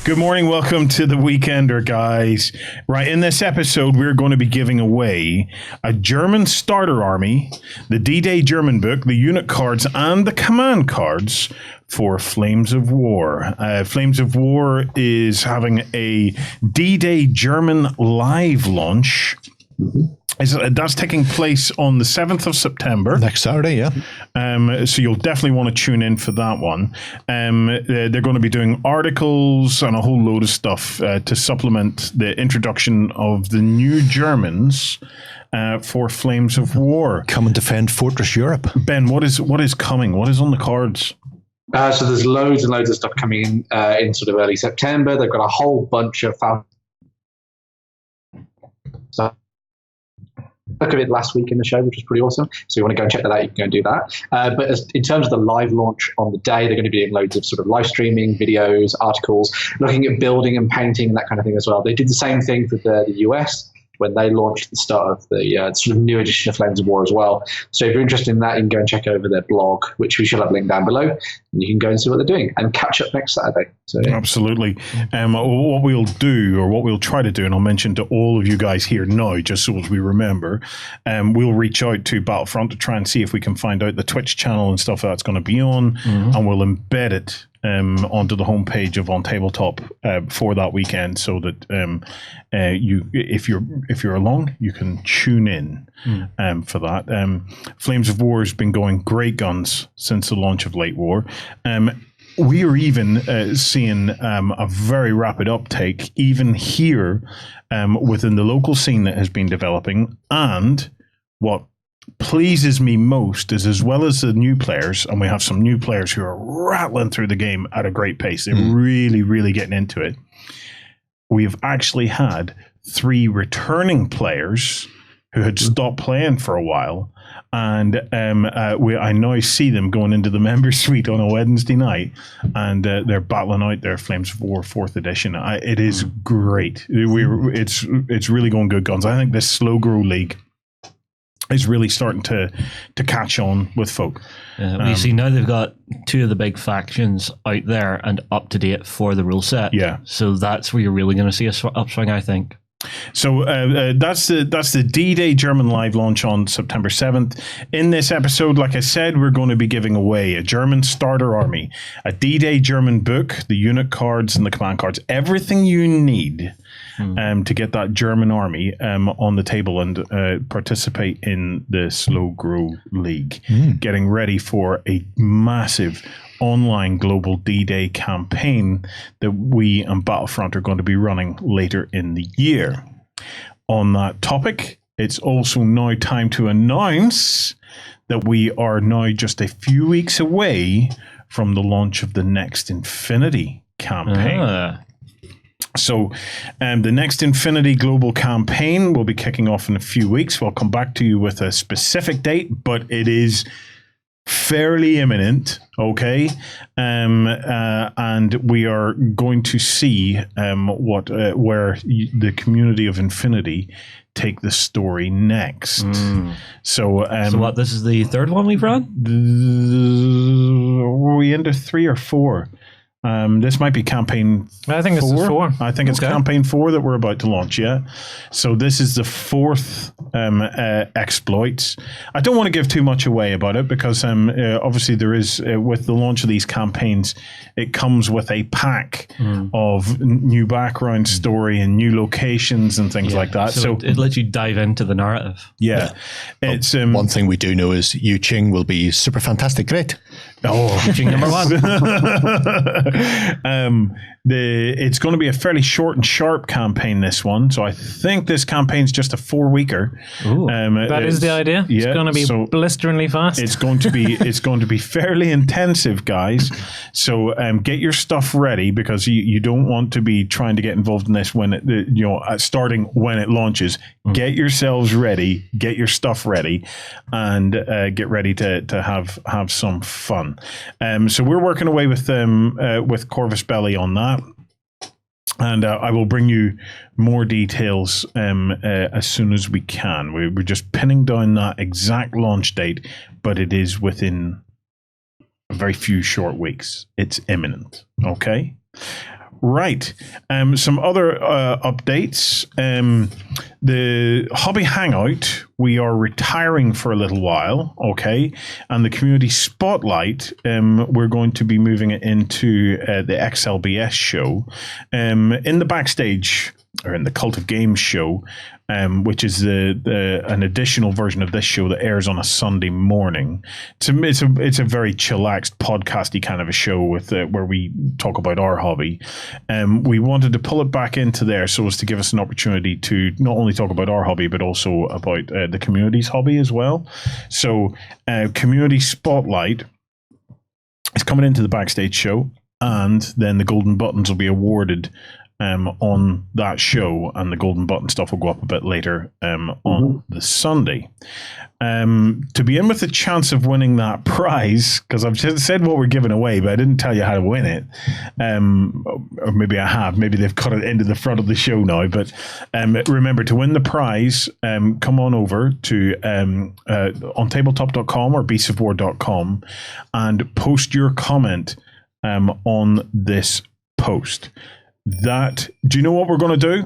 Good morning. Welcome to the Weekender, guys. Right, in this episode, we're going to be giving away a German starter army, the D-Day German book, the unit cards, and the command cards for Flames of War. Flames of War is having a D-Day German live launch. That's taking place on the 7th of September. Next Saturday, yeah. So you'll definitely want to tune in for that one. They're going to be doing articles and a whole load of stuff to supplement the introduction of the new Germans for Flames of War. Come and defend Fortress Europe. Ben, what is coming? What is on the cards? So there's loads and loads of stuff coming in sort of early September. They've got a whole bunch of stuff. Look at it last week in the show, which was pretty awesome. So you want to go and check that out, you can go and do that. But in terms of the live launch on the day, they're going to be doing loads of sort of live streaming, videos, articles, looking at building and painting and that kind of thing as well. They did the same thing for the US when they launched the start of the sort of new edition of Flames of War as well. So if you're interested in that, you can go and check over their blog, which we shall have linked down below, and you can go and see what they're doing and catch up next Saturday. So, yeah. Absolutely. What we'll do, or what we'll try to do, and I'll mention to all of you guys here now, just so as we remember, we'll reach out to Battlefront to try and see if we can find out the Twitch channel and stuff that's going to be on, and we'll embed it onto the homepage of OnTableTop for that weekend, so that if you're along, you can tune in for that. Flames of War has been going great guns since the launch of Late War. We are even seeing a very rapid uptake even here within the local scene that has been developing. And what pleases me most is, as well as the new players, and we have some new players who are rattling through the game at a great pace, they're really getting into it. We have actually had 3 returning players who had stopped playing for a while, and I now see them going into the member suite on a Wednesday night, and they're battling out their Flames of War 4th edition. It is great. It's really going good guns. I think this slow grow league is really starting to catch on with folk. We see now they've got 2 of the big factions out there and up to date for the rule set. Yeah. So that's where you're really going to see a upswing, I think. So that's the D-Day German live launch on September 7th. In this episode, like I said, we're going to be giving away a German starter army, a D-Day German book, the unit cards and the command cards, everything you need to get that German army on the table and participate in the Slow Grow League, getting ready for a massive online global D-Day campaign that we and Battlefront are going to be running later in the year. On that topic, it's also now time to announce that we are now just a few weeks away from the launch of the Next Infinity campaign. So the Next Infinity Global campaign will be kicking off in a few weeks. We'll come back to you with a specific date, but it is fairly imminent, okay? And we are going to see where the community of Infinity take the story next. So what, this is the 3rd one we've run? Were we into 3 or 4? This might be campaign 4. I think this is 4. I think it's campaign 4 that we're about to launch, yeah. So this is the 4th exploit. I don't want to give too much away about it because obviously there is, with the launch of these campaigns, it comes with a pack of new background story and new locations and things like that. So it lets you dive into the narrative. Yeah. It's one thing we do know is Yu Ching will be super fantastic great. Oh, Yu Ching number 1. It's going to be a fairly short and sharp campaign, this one. So I think this campaign's just a 4-weeker. That is the idea. Yeah, it's going to be blisteringly fast. It's going to be fairly intensive, guys. So get your stuff ready, because you don't want to be trying to get involved in this when starting when it launches. Get yourselves ready, get your stuff ready, and get ready to have some fun. So we're working away with Corvus Belli on that. And I will bring you more details as soon as we can. We're just pinning down that exact launch date, but it is within a very few short weeks. It's imminent. Okay. Right. Some other updates. The Hobby Hangout, we are retiring for a little while, okay? And the Community Spotlight, we're going to be moving it into the XLBS show. In the backstage, or in the Cult of Games show, which is an additional version of this show that airs on a Sunday morning. It's a very chillaxed, podcasty kind of a show with where we talk about our hobby. We wanted to pull it back into there so as to give us an opportunity to not only talk about our hobby, but also about the community's hobby as well. So Community Spotlight is coming into the backstage show, and then the golden buttons will be awarded on that show, and the golden button stuff will go up a bit later on the Sunday. To be in with a chance of winning that prize, because I've just said what we're giving away, but I didn't tell you how to win it. Or maybe I have. Maybe they've cut it into the front of the show now. But remember, to win the prize, come on over to OnTableTop.com or beastsofwar.com and post your comment on this post. Do you know what we're going to do?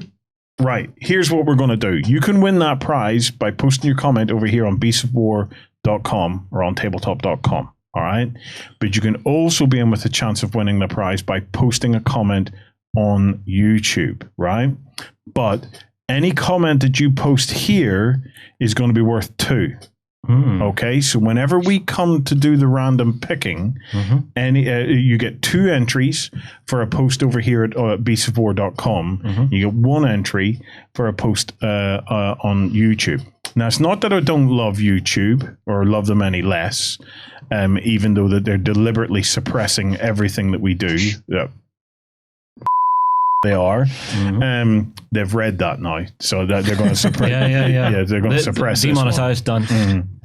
Right, here's what we're going to do. You can win that prize by posting your comment over here on beastsofwar.com or on tabletop.com, all right? But you can also be in with a chance of winning the prize by posting a comment on YouTube, right? But any comment that you post here is going to be worth 2. Okay, so whenever we come to do the random picking, you get 2 entries for a post over here at beastsofwar.com. You get 1 entry for a post on YouTube. Now, it's not that I don't love YouTube or love them any less, even though that they're deliberately suppressing everything that we do. They are. They've read that now, so that they're going to suppress. Yeah, they're going to suppress it. Demonetized, done.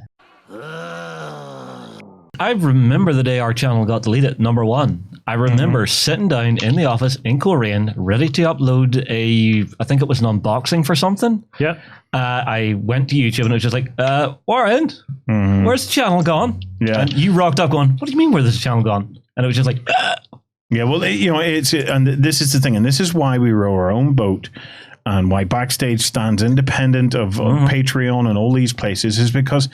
I remember the day our channel got deleted, number 1. I remember sitting down in the office in Coleraine, ready to upload I think it was an unboxing for something. Yeah. I went to YouTube and it was just like, Warren, where's the channel gone? Yeah. And you rocked up going, what do you mean where's the channel gone? And it was just like, Yeah, well, and this is the thing, and this is why we row our own boat, and why Backstage stands independent of Patreon and all these places, is because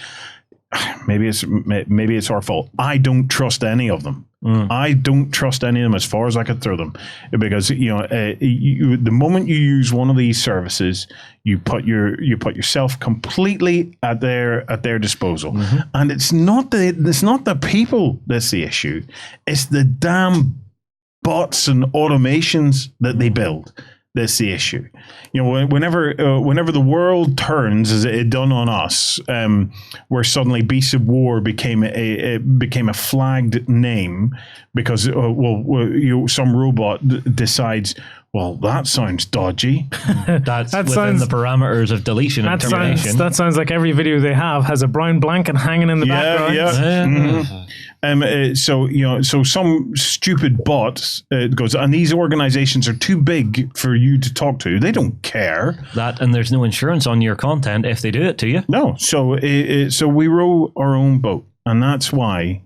maybe it's our fault. I don't trust any of them. I don't trust any of them as far as I could throw them, because the moment you use one of these services, you put yourself completely at their disposal, and it's not the people that's the issue. It's the damn bots and automations that they build. That's the issue. Whenever the world turns, as it done on us, where suddenly Beasts of War became a flagged name because some robot decides, well, that sounds dodgy. That within the parameters of deletion and termination. That sounds like every video they have has a brown blanket hanging in the background. So some stupid bot goes, and these organizations are too big for you to talk to. They don't care. And there's no insurance on your content if they do it to you. No. So we row our own boat, and that's why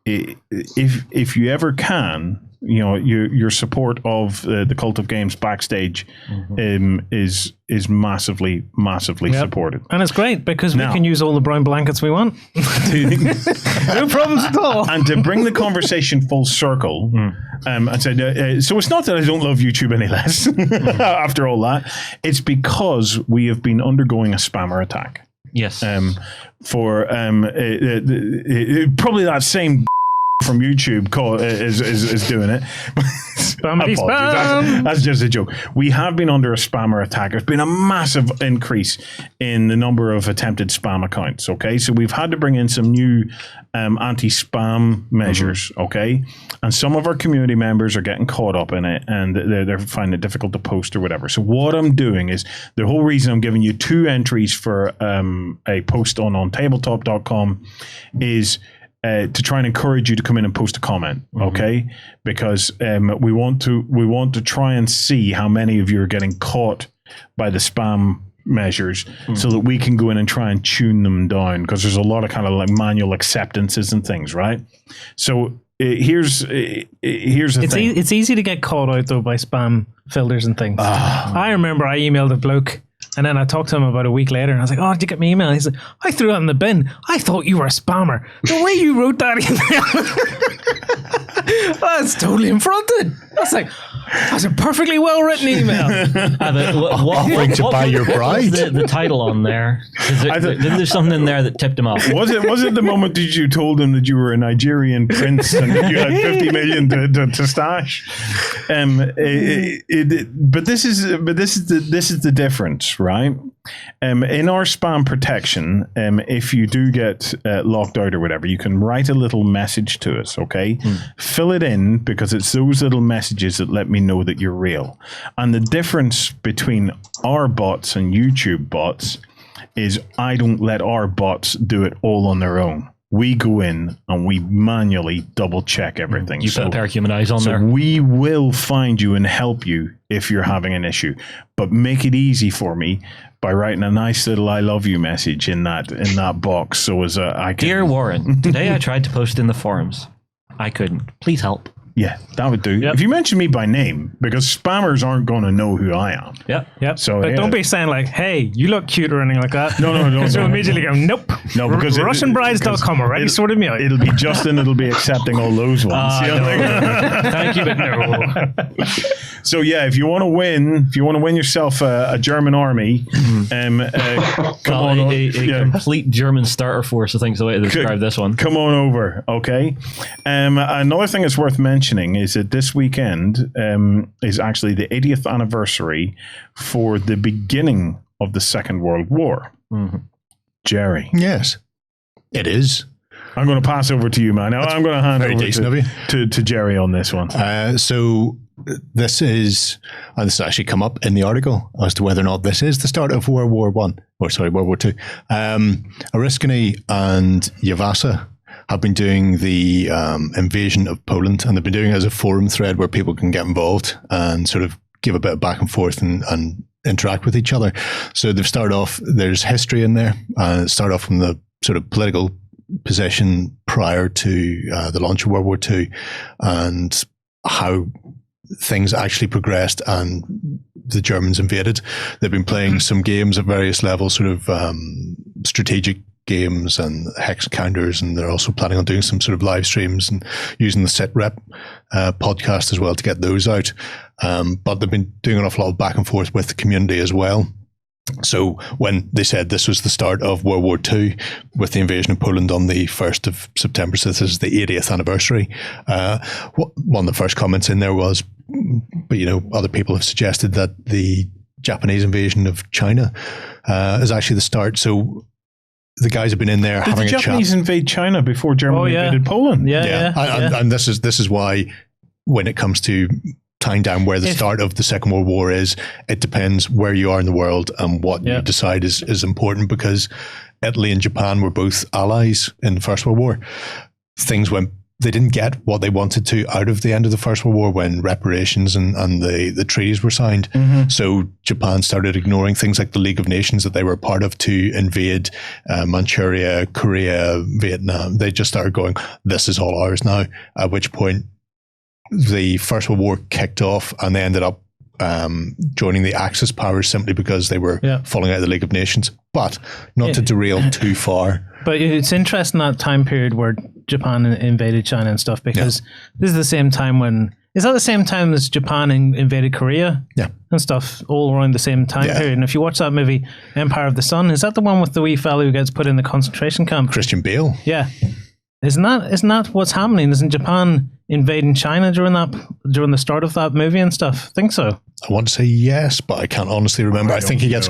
if you ever can, your support of the Cult of Games backstage is massively supported, and it's great because we can use all the brown blankets we want. No problems at all. And to bring the conversation full circle, I said, so it's not that I don't love YouTube any less. After all that, it's because we have been undergoing a spammer attack. Yes. For probably that same from YouTube is doing it. Spam. That's just a joke. We have been under a spammer attack. There's been a massive increase in the number of attempted spam accounts. Okay, so we've had to bring in some new anti-spam measures. Okay, and some of our community members are getting caught up in it, and they're finding it difficult to post or whatever. So what I'm doing is, the whole reason I'm giving you 2 entries for a post on tabletop.com is to try and encourage you to come in and post a comment, okay? Because we want to try and see how many of you are getting caught by the spam measures, so that we can go in and try and tune them down, because there's a lot of kind of like manual acceptances and things, right? So here's the thing. It's easy to get caught out though by spam filters and things. I remember I emailed a bloke and then I talked to him about a week later and I was like, oh, did you get my email? And he's like, I threw it in the bin. I thought you were a spammer. The way you wrote that email, that's totally affronted. That's like, that's a perfectly well written email. Offering to buy your bride. The title on there? There's something in there that tipped him off. Was it the moment that you told him that you were a Nigerian prince and that you had 50 million to stash? But this is the difference, right? In our spam protection, if you do get locked out or whatever, you can write a little message to us, okay? Fill it in, because it's those little messages that let me know that you're real. And the difference between our bots and YouTube bots is I don't let our bots do it all on their own. We go in and we manually double check everything. You put a pair of human eyes on there. We will find you and help you if you're having an issue, but make it easy for me by writing a nice little "I love you" message in that box. So as I can. Dear Warren, today I tried to post in the forums. I couldn't. Please help. Yeah, that would do. Yep. If you mention me by name, because spammers aren't going to know who I am. Yep. So but don't be saying like, hey, you look cute or anything like that. No. So immediately go, nope. No, because RussianBrides.com already sorted me out. It'll be Justin. It'll be accepting all those ones. Thank you, but no. So yeah, if you want to win yourself a German army, complete German starter force, I think is the way to describe this one. Come on over, okay? Another thing that's worth mentioning is that this weekend is actually the 80th anniversary for the beginning of the Second World War. Mm-hmm. Jerry. Yes, it is. I'm going to pass over to you, man. I'm going to hand over to Jerry on this one. So this has actually come up in the article as to whether or not this is the start of World War I, World War II. Oriskany and Yavasa have been doing the invasion of Poland, and they've been doing it as a forum thread where people can get involved and sort of give a bit of back and forth and interact with each other. So they've started off, there's history in there, start off from the sort of political position prior to the launch of World War II and how things actually progressed and the Germans invaded. They've been playing some games at various levels, sort of strategic games and hex counters, and they're also planning on doing some sort of live streams and using the SitRep podcast as well to get those out. But they've been doing an awful lot of back and forth with the community as well. So when they said this was the start of World War II with the invasion of Poland on the 1st of September, so this is the 80th anniversary, one of the first comments in there was, but other people have suggested that the Japanese invasion of China is actually the start. So the guys have been in there having a chat. Did the Japanese invade China before Germany invaded Poland? Yeah. And this is why when it comes to tying down where the start of the Second World War is, it depends where you are in the world and what you decide is important, because Italy and Japan were both allies in the First World War. They didn't get what they wanted to out of the end of the First World War when reparations and the treaties were signed. Mm-hmm. So Japan started ignoring things like the League of Nations that they were part of to invade Manchuria, Korea, Vietnam. They just started going, this is all ours now, at which point the First World War kicked off and they ended up joining the Axis powers simply because they were falling out of the League of Nations. But not to derail too far. But it's interesting that time period where Japan invaded China and stuff, because this is the same time is that the same time as Japan invaded Korea? Yeah. And stuff all around the same time period. And if you watch that movie, Empire of the Sun, is that the one with the wee fellow who gets put in the concentration camp? Christian Bale. Yeah. Isn't that what's happening? Isn't Japan invading China during the start of that movie and stuff? I think so. I want to say yes, but I can't honestly remember. I think he gets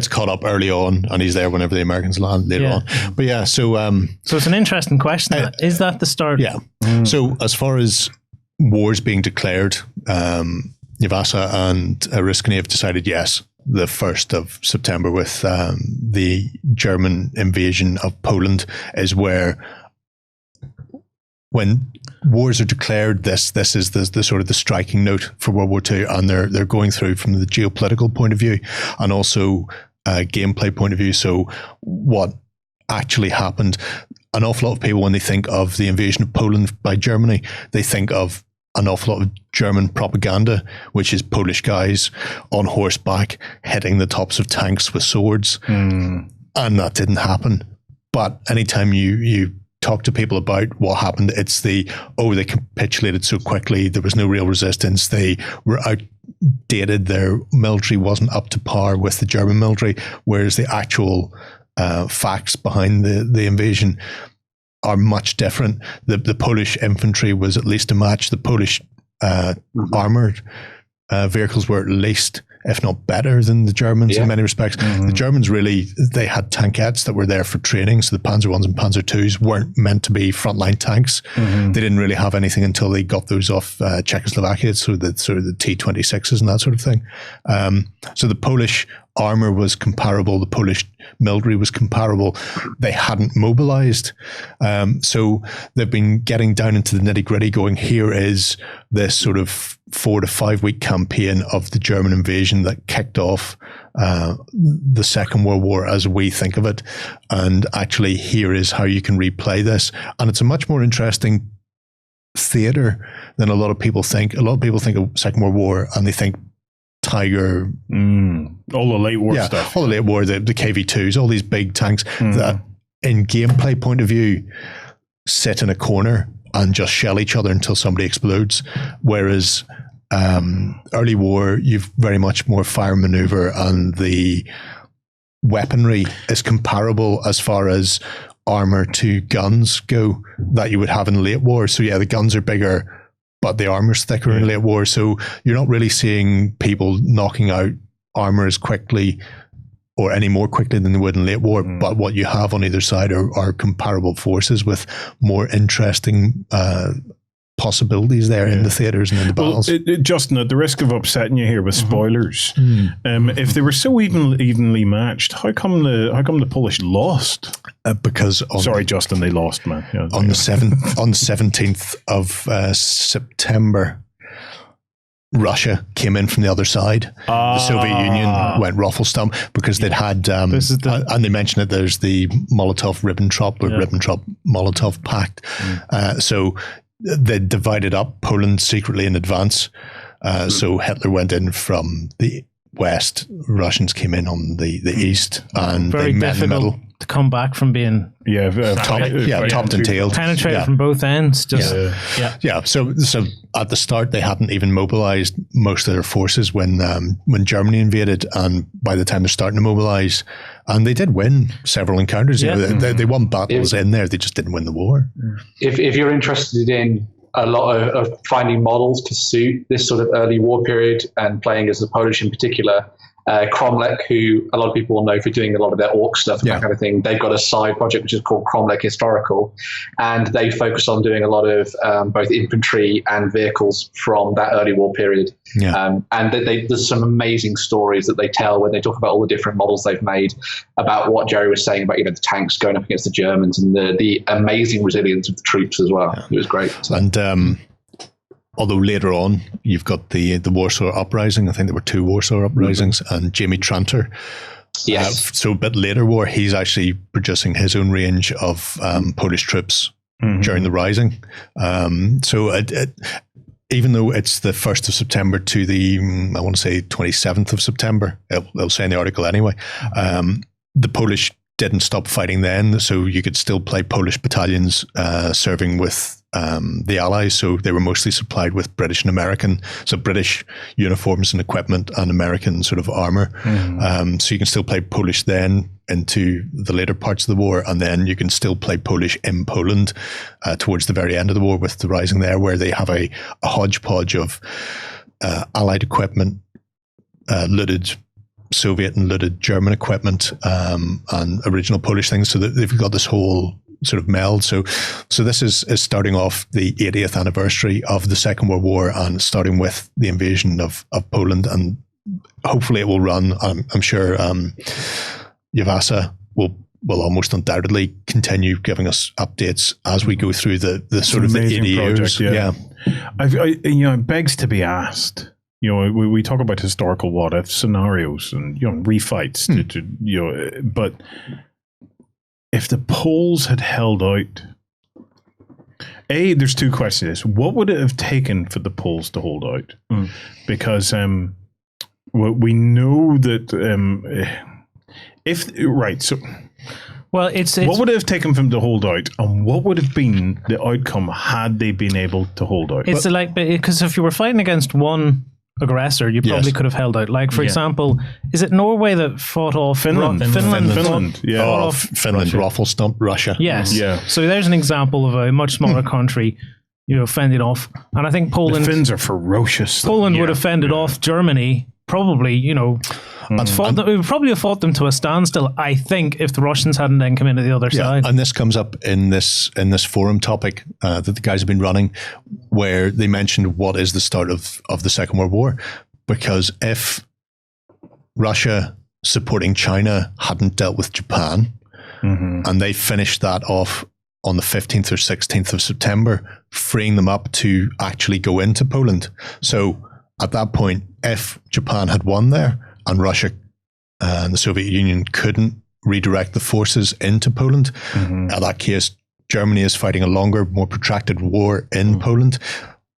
caught up early on, and he's there whenever the Americans land later on. But yeah, so it's an interesting question. Is that the start? Yeah. So as far as wars being declared, Yavasa and Oriskany have decided yes, the 1st of September with the German invasion of Poland is where, when wars are declared, this is the sort of the striking note for World War II, and they're going through from the geopolitical point of view and also gameplay point of view. So what actually happened? an awful lot of people, when they think of the invasion of Poland by Germany, they think of an awful lot of German propaganda, which is Polish guys on horseback hitting the tops of tanks with swords. And that didn't happen. But anytime you talk to people about what happened, it's they capitulated so quickly, there was no real resistance, they were outdated, their military wasn't up to par with the German military, whereas the actual facts behind the invasion are much different. The Polish infantry was at least a match. The Polish armored vehicles were at least, if not better than the Germans in many respects. The Germans really, they had tankettes that were there for training. So the Panzer 1s and Panzer 2s weren't meant to be frontline tanks. They didn't really have anything until they got those off Czechoslovakia, so the T-26s and that sort of thing. So the Polish armor was comparable. The Polish military was comparable. They hadn't mobilized. So they've been getting down into the nitty gritty, going, here is this sort of 4 to 5 week campaign of the German invasion that kicked off the Second World War as we think of it. And actually, here is how you can replay this. And it's a much more interesting theater than a lot of people think. A lot of people think of Second World War and they think Tiger, all the late war stuff, all the late war, the KV2s, all these big tanks that, in gameplay point of view, sit in a corner and just shell each other until somebody explodes. Whereas early war, you've very much more fire maneuver, and the weaponry is comparable as far as armor to guns go that you would have in late war. So yeah, the guns are bigger, but the armor's thicker in late war. So you're not really seeing people knocking out armor as quickly or any more quickly than they would in late war. But what you have on either side are comparable forces with more interesting possibilities there in the theaters and in the battles. Justin, at the risk of upsetting you here with spoilers, if they were so evenly matched, how come the Polish lost? Because Justin, they lost, man. Yeah, on the 17th of September, Russia came in from the other side. The Soviet Union went ruffle-stump because they'd had, and they mentioned it, there's the Ribbentrop-Molotov Pact. So they divided up Poland secretly in advance. So Hitler went in from the west, Russians came in on the east, and very they met in the middle. To come back from being topped and tailed, penetrated from both ends. So at the start they hadn't even mobilized most of their forces when Germany invaded, and by the time they're starting to mobilize, and they did win several encounters. They won battles in there. They just didn't win the war. If you're interested in a lot of finding models to suit this sort of early war period and playing as the Polish in particular, Cromlech, who a lot of people will know for doing a lot of their orc stuff and that kind of thing, they've got a side project which is called Cromlech Historical, and they focus on doing a lot of both infantry and vehicles from that early war period. And there's some amazing stories that they tell when they talk about all the different models they've made, about what Jerry was saying about the tanks going up against the Germans and the amazing resilience of the troops as well. It was great. And although later on, you've got the Warsaw Uprising. I think there were 2 Warsaw Uprisings, and Jamie Tranter. Yes. So a bit later war, he's actually producing his own range of Polish troops during the Rising. Even though it's the 1st of September to the, I want to say 27th of September, it'll say in the article anyway, the Polish didn't stop fighting then, so you could still play Polish battalions serving with the Allies. So they were mostly supplied with British and American, so British uniforms and equipment and American sort of armor. So you can still play Polish then into the later parts of the war, and then you can still play Polish in Poland towards the very end of the war with the Rising there, where they have a hodgepodge of Allied equipment, looted Soviet and looted German equipment, and original Polish things. So that they've got this whole sort of meld. So this is starting off the 80th anniversary of the Second World War, and starting with the invasion of Poland, and hopefully it will run. I'm sure Yavasa will almost undoubtedly continue giving us updates as we go through the sort of the 80 years. It begs to be asked. We talk about historical what if scenarios and refights but if the Poles had held out, there's two questions. What would it have taken for the Poles to hold out? Because we know that what would it have taken for them to hold out, and what would have been the outcome had they been able to hold out? It's because if you were fighting against one aggressor, you probably could have held out. Like, for example, is it Norway that fought off Finland? Finland. Finland raffle stumped Russia. Yes. Yeah. So there's an example of a much smaller country, fending off. And I think Poland... The Finns are ferocious. Poland would have fended off Germany, probably, we would probably have fought them to a standstill, I think, if the Russians hadn't then come in at the other side. And this comes up in this forum topic that the guys have been running, where they mentioned what is the start of the Second World War. Because if Russia supporting China hadn't dealt with Japan, and they finished that off on the 15th or 16th of September, freeing them up to actually go into Poland. So at that point, if Japan had won there and Russia and the Soviet Union couldn't redirect the forces into Poland, in that case, Germany is fighting a longer, more protracted war in Poland,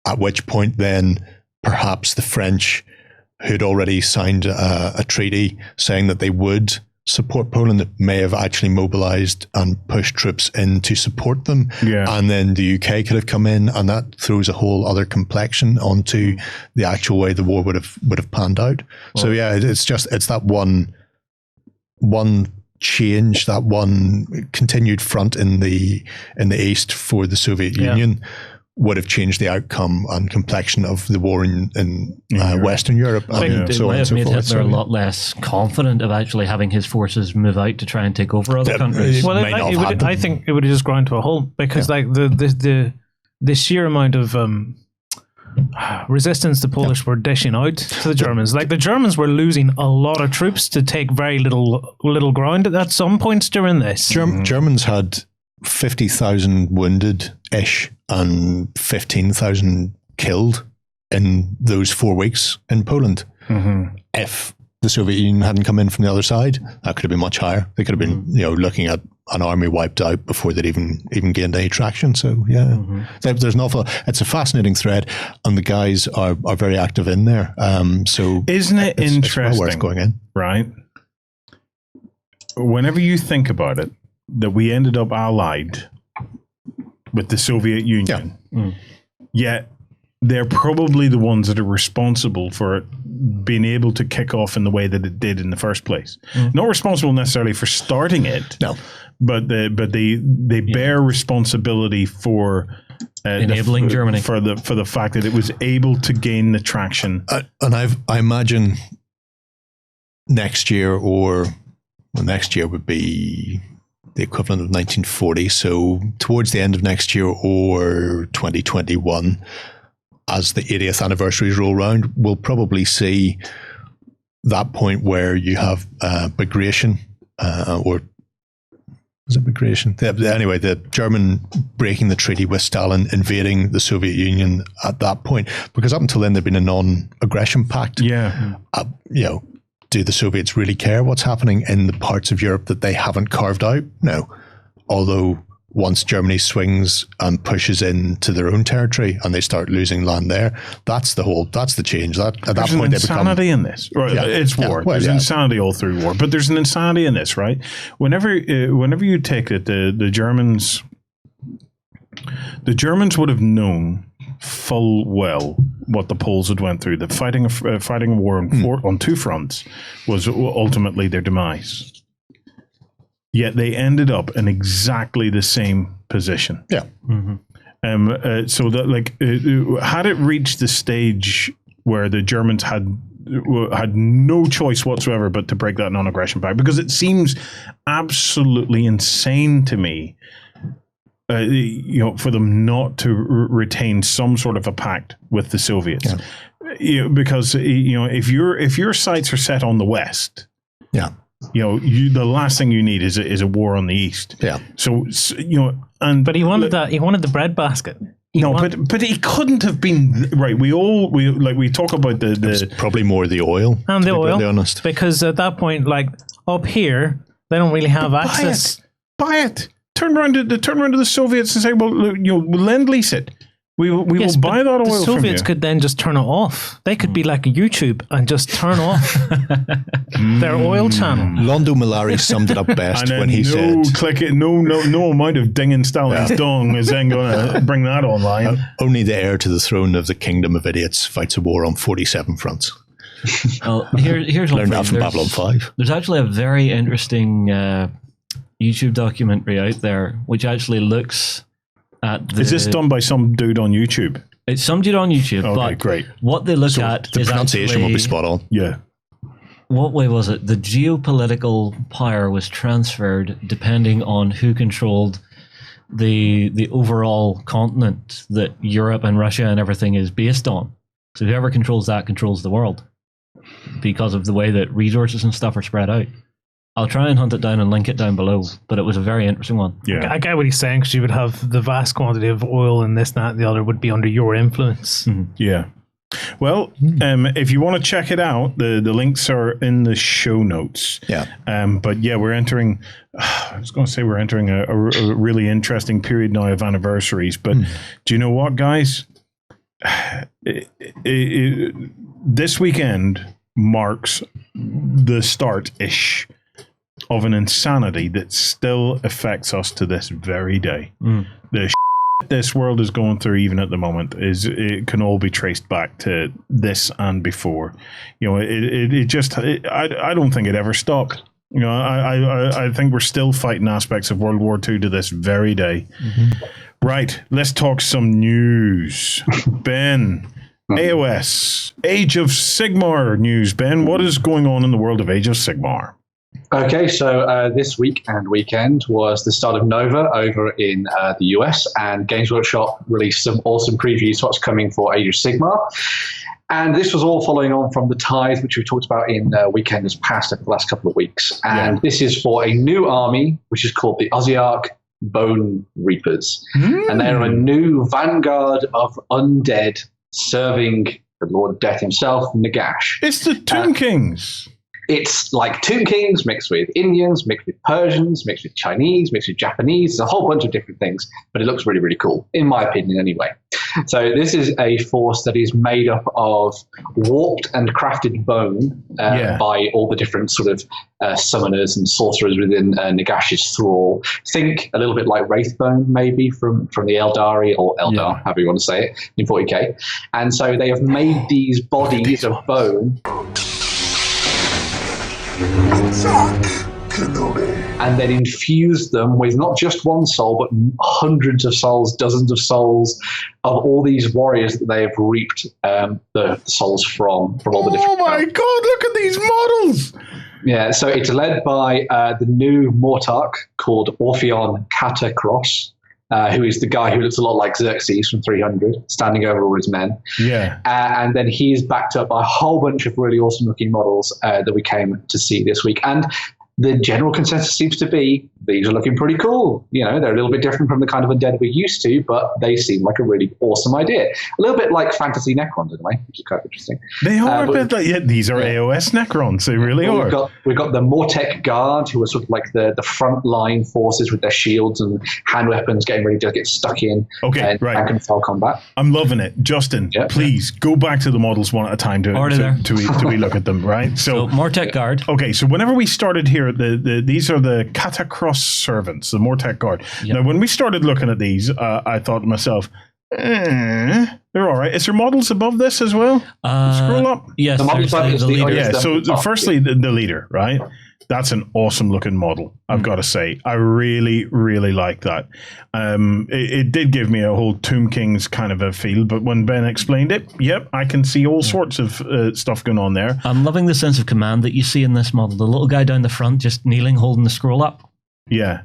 at which point then perhaps the French, who'd already signed a treaty saying that they would support Poland, may have actually mobilized and pushed troops in to support them. Yeah. And then the UK could have come in, and that throws a whole other complexion onto the actual way the war would have panned out. Well, so yeah, it's that one change, that one continued front in the east for the Soviet Union would have changed the outcome and complexion of the war in Western Europe. It might have made Hitler a lot less confident of actually having his forces move out to try and take over other countries. Well, I think it would have just ground to a halt, because like the sheer amount of resistance the Polish were dishing out to the Germans. Like, the Germans were losing a lot of troops to take very little ground at some points during this. Germans had 50,000 wounded-ish and 15,000 killed in those 4 weeks in Poland. If the Soviet Union hadn't come in from the other side, that could have been much higher. They could have been, looking at an army wiped out before they'd even gained any traction. So there's an awful. It's a fascinating thread, and the guys are very active in there. So isn't it interesting? It's well worth going in, right? Whenever you think about it, that we ended up allied with the Soviet Union, yet they're probably the ones that are responsible for it being able to kick off in the way that it did in the first place. Not responsible necessarily for starting it, no, but they bear responsibility for enabling Germany, for the fact that it was able to gain the traction. And I imagine next year would be the equivalent of 1940. So towards the end of next year or 2021, as the 80th anniversaries roll around, we'll probably see that point where you have Bagration, or is it Bagration? Anyway, the German breaking the treaty with Stalin, invading the Soviet Union at that point, because up until then there'd been a non-aggression pact. Do the Soviets really care what's happening in the parts of Europe that they haven't carved out? No. Although once Germany swings and pushes into their own territory and they start losing land there, that's the change. At that point, there's insanity in this. Right? Yeah. It's war. There's insanity all through war, but there's an insanity in this, right? Whenever you take it, the Germans would have known full well what the Poles had went through. That fighting a war on two fronts was ultimately their demise. Yet they ended up in exactly the same position. Yeah. So that had it reached the stage where the Germans had no choice whatsoever but to break that non-aggression pact, because it seems absolutely insane to me. For them not to retain some sort of a pact with the Soviets, because if your sights are set on the West, the last thing you need is a war on the East. Yeah. So but he wanted that. He wanted the breadbasket. But he couldn't have been right. We talk about the probably more the oil and the oil. To be honest, because at that point, like up here, they don't really have access buy it. Turn around to the Soviets and say, well, we'll lend lease it. We will buy that oil the from you. Soviets could then just turn it off. They could be like YouTube and just turn off their oil channel. Londo Malari summed it up best when he said, no amount of dinging Stalin's dong is then going to bring that online. Only the heir to the throne of the kingdom of idiots fights a war on 47 fronts. Well, here's Learned that from Babylon 5. There's actually a very interesting YouTube documentary out there which actually looks at the... Is this done by some dude on YouTube? It's some dude on YouTube. Okay, but great. What they look at The is pronunciation will be spot on. Yeah. What way was it? The geopolitical power was transferred depending on who controlled the overall continent that Europe and Russia and everything is based on. So whoever controls that controls the world because of the way that resources and stuff are spread out. I'll try and hunt it down and link it down below, but it was a very interesting one. Yeah. I get what he's saying, because you would have the vast quantity of oil and this, that, and the other would be under your influence. Mm-hmm. Yeah. Well, if you want to check it out, the links are in the show notes. Yeah. But yeah, we're entering, I was going to say we're entering a really interesting period now of anniversaries. But do you know what, guys? This weekend marks the start-ish of an insanity that still affects us to this very day. The shit this world is going through, even at the moment, it can all be traced back to this and before. You know, I don't think it ever stopped. You know, I think we're still fighting aspects of World War II to this very day. Right, let's talk some news. Ben, AOS, Age of Sigmar news. Ben, what is going on in the world of Age of Sigmar? Okay, so this week and weekend was the start of Nova over in the US, and Games Workshop released some awesome previews for what's coming for Age of Sigmar. And this was all following on from the ties, which we talked about in weekend as past over the last couple of weeks. And this is for a new army, which is called the Osiarch Bone Reapers. And they're a new vanguard of undead serving the Lord of Death himself, Nagash. It's the Tomb Kings. It's like Tomb Kings mixed with Indians, mixed with Persians, mixed with Chinese, mixed with Japanese. It's a whole bunch of different things, but it looks really, really cool, in my opinion anyway. So this is a force that is made up of warped and crafted bone by all the different sort of summoners and sorcerers within Nagash's thrall. Think a little bit like Wraithbone, maybe, from the Eldari, or Eldar, however you want to say it, in 40k. And so they have made these bodies of bone and then infused them with not just one soul, but hundreds of souls, dozens of souls of all these warriors that they have reaped the souls from all the different... Oh my God, look at these models! Yeah, so it's led by the new Mortarch called Orpheon Catacross, who is the guy who looks a lot like Xerxes from 300, standing over all his men. Yeah. And then he is backed up by a whole bunch of really awesome looking models that we came to see this week. And the general consensus seems to be these are looking pretty cool. You know, they're a little bit different from the kind of undead we're used to, but they seem like a really awesome idea. A little bit like fantasy Necrons in a way, which is quite interesting. They are a bit like, these are AOS Necrons. They really are. We've got the Mortec Guard, who are sort of like the front line forces with their shields and hand weapons getting ready to get stuck in. Okay, right. Back and fell combat. I'm loving it. Justin, please go back to the models one at a time to we look at them, right? So Mortec Guard. Okay, so whenever we started here, these are the Catacross servants, the Mortec Guard. Yep. Now, when we started looking at these, I thought to myself, they're all right. Is there models above this as well? Scroll up. Yes, the leader. Yeah, so firstly, the leader, right? That's an awesome looking model, I've got to say. I really, really like that. It did give me a whole Tomb Kings kind of a feel, but when Ben explained it, I can see all sorts of stuff going on there. I'm loving the sense of command that you see in this model. The little guy down the front just kneeling, holding the scroll up. Yeah,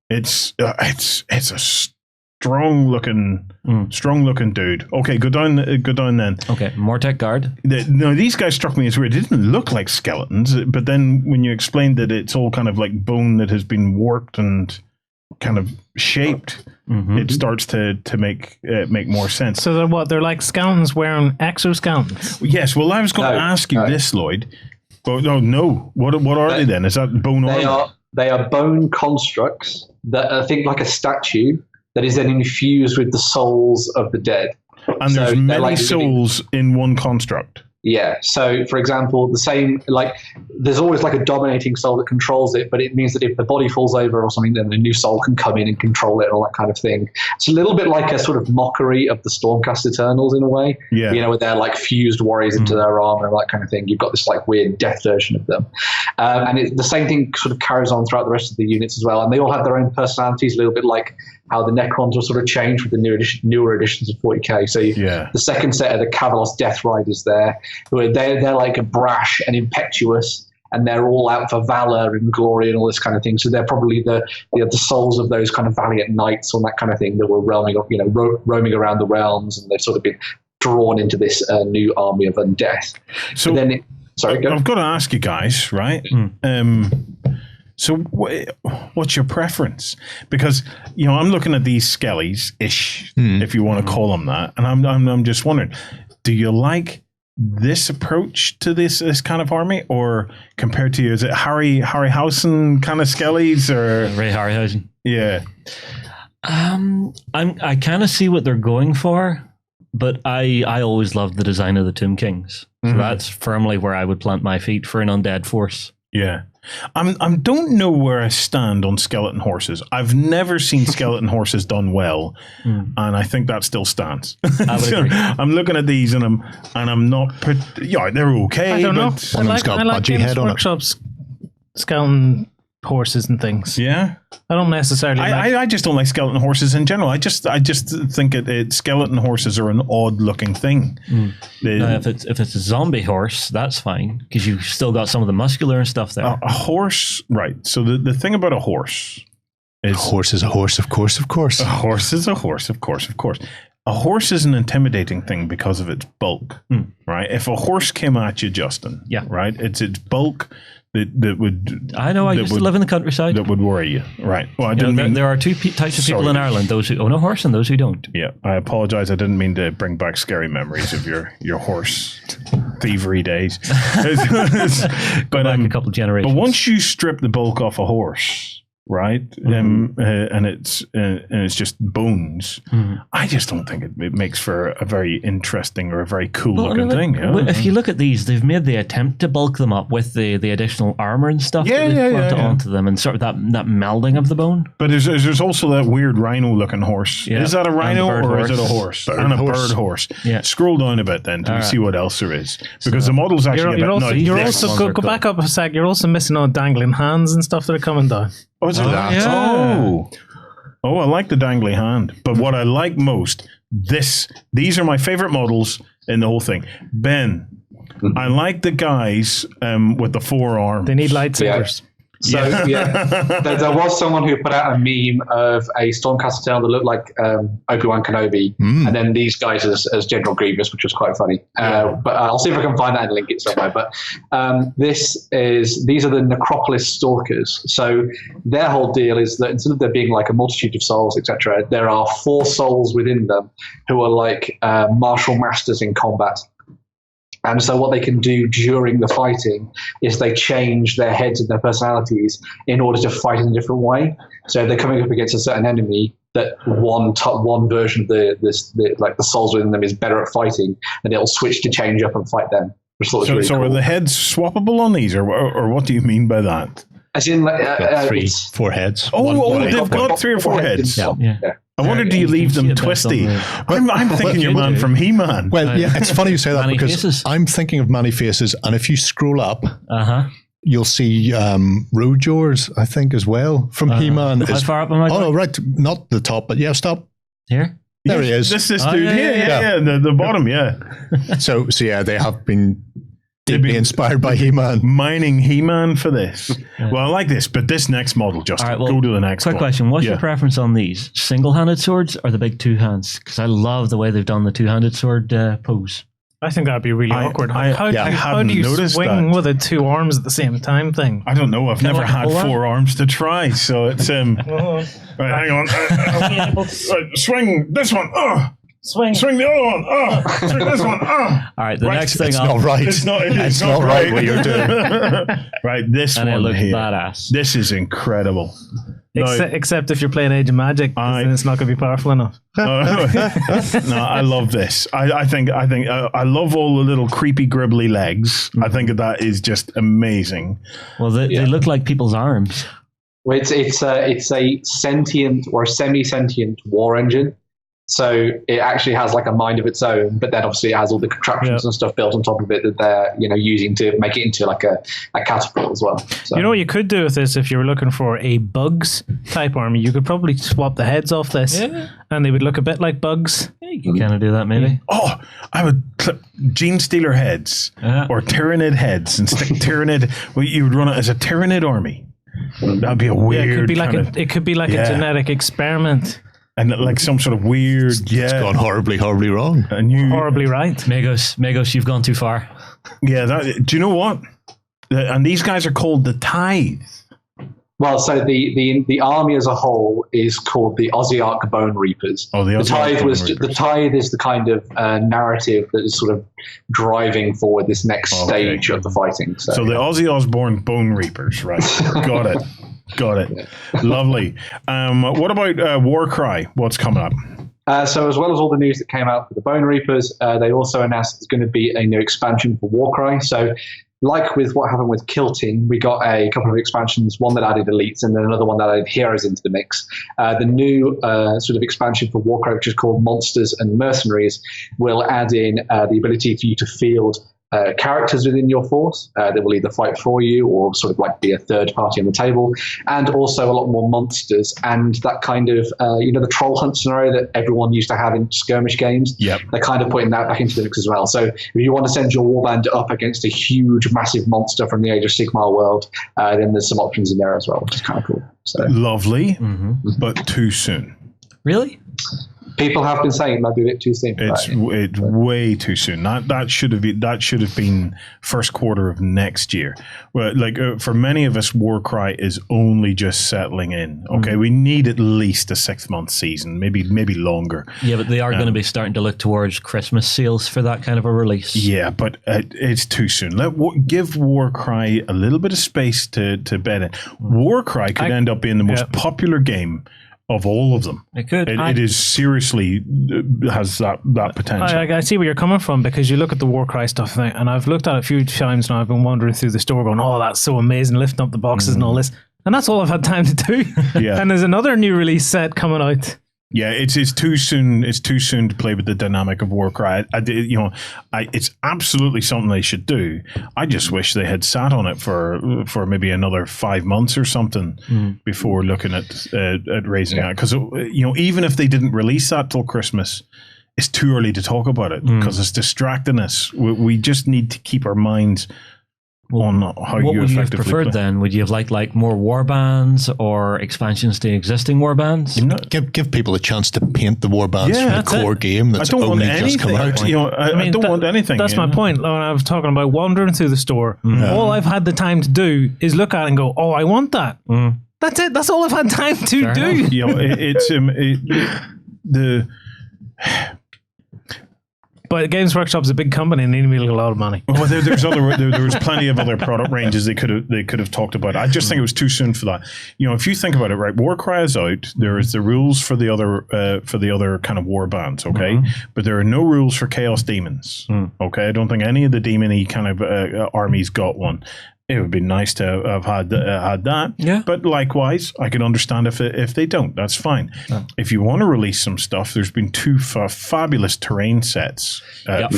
it's a strong looking dude. Okay, go down then. Okay, Mortec Guard. No, these guys struck me as weird. They didn't look like skeletons, but then when you explained that it's all kind of like bone that has been warped and kind of shaped, it starts to make more sense. So they're what? They're like skeletons wearing exoskeletons. Yes. Well, I was going to ask you this, Lloyd. But no. What are they then? Is that bone armor? They are bone constructs that I think like a statue that is then infused with the souls of the dead. And So there's they're many like souls in one construct. Yeah. So, for example, the same, like, there's always like a dominating soul that controls it, but it means that if the body falls over or something, then a new soul can come in and control it and all that kind of thing. It's a little bit like a sort of mockery of the Stormcast Eternals in a way. Yeah. You know, where they're like fused warriors into their armor and all that kind of thing. You've got this like weird death version of them. And the same thing sort of carries on throughout the rest of the units as well. And they all have their own personalities, a little bit like how the Necrons will sort of change with the newer editions of 40k. So the second set of the Kavalos Death Riders there, who they're like brash and impetuous, and they're all out for valor and glory and all this kind of thing. So they're probably the souls of those kind of valiant knights and that kind of thing that were roaming around the realms, and they've sort of been drawn into this new army of undeath. So but then I've got to ask you guys, right? So what's your preference? Because, you know, I'm looking at these skellies-ish, if you want to call them that, and I'm just wondering, do you like this approach to this kind of army, or compared to, is it Harryhausen kind of skellies, or Ray Harryhausen? Yeah. I kind of see what they're going for, but I always loved the design of the Tomb Kings. So that's firmly where I would plant my feet for an undead force. Yeah. I don't know where I stand on skeleton horses. I've never seen skeleton horses done well, and I think that still stands. I would agree. I'm looking at these, and I'm not. Yeah, they're okay. I don't know. But I like budgie head on it. Workshop's skeleton horses and things. Yeah, I don't necessarily. I just don't like skeleton horses in general. I just think skeleton horses are an odd looking thing. Now, if it's a zombie horse, that's fine, because you've still got some of the muscular and stuff there. A horse, right? So the thing about a horse is, a horse is a horse, of course. A horse is a horse, of course. A horse is an intimidating thing because of its bulk, right? If a horse came at you, Justin, right, it's its bulk that would. I know. I used to live in the countryside. That would worry you, right? Well, I didn't mean. There are two types of people in Ireland: those who own a horse and those who don't. Yeah, I apologize. I didn't mean to bring back scary memories of your horse thievery days. But back a couple of generations. But once you strip the bulk off a horse, right, and it's just bones, I just don't think it makes for a very interesting or a very cool looking thing. If you look at these, they've made the attempt to bulk them up with the additional armor and stuff that they've planted onto them, and sort of that melding of the bone. But there's also that weird rhino looking horse. Is that a rhino or is it a horse? Bird horse. Yeah. Scroll down a bit then to see what else there is, because the models actually you're also go back up a sec. You're also missing on dangling hands and stuff that are coming down. Oh, is it that? Yeah. Oh, I like the dangly hand. But what I like most, these are my favorite models in the whole thing. Ben, I like the guys with the forearms. They need lightsabers. So there was someone who put out a meme of a Stormcast Eternal that looked like Obi-Wan Kenobi, and then these guys as General Grievous, which was quite funny. But I'll see if I can find that and link it somewhere. But these are the Necropolis Stalkers. So their whole deal is that instead of there being like a multitude of souls, etc., there are 4 souls within them who are like martial masters in combat. And so what they can do during the fighting is they change their heads and their personalities in order to fight in a different way. So if they're coming up against a certain enemy, that one version of the souls within them is better at fighting, and it'll switch to change up and fight them. Which so really cool. Are the heads swappable on these, or what do you mean by that? As in, like, 4 heads. They've got 3 or 4 heads. Yeah. I wonder, do you leave them twisty? I'm thinking you're man from He-Man. Well, yeah, it's funny you say that, because I'm thinking of Many Faces, and if you scroll up, you'll see Rojors, I think, as well, from He-Man. How far up am I? Oh, no, right. Not the top, but stop. Here? There he is. This dude here. The bottom, So yeah, they have been deeply inspired by He-Man. Mining He-Man for this. Well, I like this, but this next model, Justin, all right, go to the next quick one. question. What's your preference on these? Single-handed swords or the big 2 hands? Because I love the way they've done the 2-handed sword pose. I think that'd be really awkward. How do you swing with the 2 arms at the same time thing? I don't know. I've never had 4 arms to try, so it's... Right, hang on. Swing this one. Swing. Swing the other one. Oh, swing this one. Oh. All right, the next thing It's up. not right. It's not. It's not right what you're doing. Right, this And it one looks here. badass. This is incredible. No, Except if you're playing Age of Magic, then it's not going to be powerful enough. no, I love this. I think I love all the little creepy gribbly legs. I think that is just amazing. Well, they look like people's arms. Well, it's a sentient or a semi-sentient war engine. So it actually has like a mind of its own, but then obviously it has all the contraptions and stuff built on top of it that they're using to make it into like a catapult as well. So. You know what you could do with this if you were looking for a bugs type army? You could probably swap the heads off this, and they would look a bit like bugs. Yeah, you can kind of do that, maybe. Oh, I would clip Gene Stealer heads or Tyrannid heads and stick Tyrannid. Well, you would run it as a Tyrannid army. That'd be a weird. It could be like a genetic experiment. And like some sort of weird, It's gone horribly, horribly wrong. And you, Horribly right. Magos, you've gone too far. yeah. Do you know what? And these guys are called the Tithe. Well, so the army as a whole is called the Ossiarch Bone Reapers. Oh, the Tithe Bone was Reapers. the Tithe is the kind of narrative that is sort of driving forward this next stage of the fighting. So the Ozzy Osbourne Bone Reapers, right? Got it. Got it. Lovely. What about Warcry? What's coming up? So as well as all the news that came out for the Bone Reapers, they also announced there's going to be a new expansion for Warcry. So like with what happened with Kilting, we got a couple of expansions, one that added elites and then another one that added heroes into the mix. The new sort of expansion for Warcry, which is called Monsters and Mercenaries, will add in the ability for you to field characters within your force that will either fight for you or sort of like be a third party on the table, and also a lot more monsters and that kind of the troll hunt scenario that everyone used to have in skirmish games. Yep. They're kind of putting that back into the mix as well. So if you want to send your warband up against a huge massive monster from the Age of Sigmar world, then there's some options in there as well, which is kind of cool. So Lovely, but too soon. Really? people have been saying it might be a bit too soon. It's way too soon. That should have been first quarter of next year. Well, for many of us, Warcry is only just settling in. Okay, we need at least a 6-month season, maybe longer. Yeah, but they are going to be starting to look towards Christmas sales for that kind of a release. Yeah, but it's too soon. Give Warcry a little bit of space to bed in. Warcry could end up being the most popular game of all of them. It could. It is seriously has that potential. I see where you're coming from, because you look at the Warcry stuff, and I've looked at it a few times now. I've been wandering through the store going, oh, that's so amazing, lifting up the boxes and all this. And that's all I've had time to do. Yeah. And there's another new release set coming out. Yeah, it's too soon. It's too soon to play with the dynamic of Warcry. It's absolutely something they should do. I just wish they had sat on it for maybe another 5 months or something before looking at raising that. Because even if they didn't release that till Christmas, it's too early to talk about it because it's distracting us. We just need to keep our minds on how what you would you have effectively preferred play. then? Would you have liked more warbands or expansions to existing warbands? Give people a chance to paint the warbands Yeah, for the core game that's I don't only want just come anything. out. I don't want anything. That's my point. When I was talking about wandering through the store, all I've had the time to do is look at it and go, oh, I want that. That's it. That's all I've had time to do. But Games Workshop's a big company and they need a lot of money. Well, there was plenty of other product ranges they could have talked about. I just think it was too soon for that. If you think about it, right, Warcry is out. There is the rules for the other kind of war bands, okay, but there are no rules for Chaos Demons. Okay, I don't think any of the demon-y kind of armies got one. It would be nice to have had that. Yeah. But likewise, I can understand if they don't. That's fine. Yeah. If you want to release some stuff, there's been two fabulous terrain sets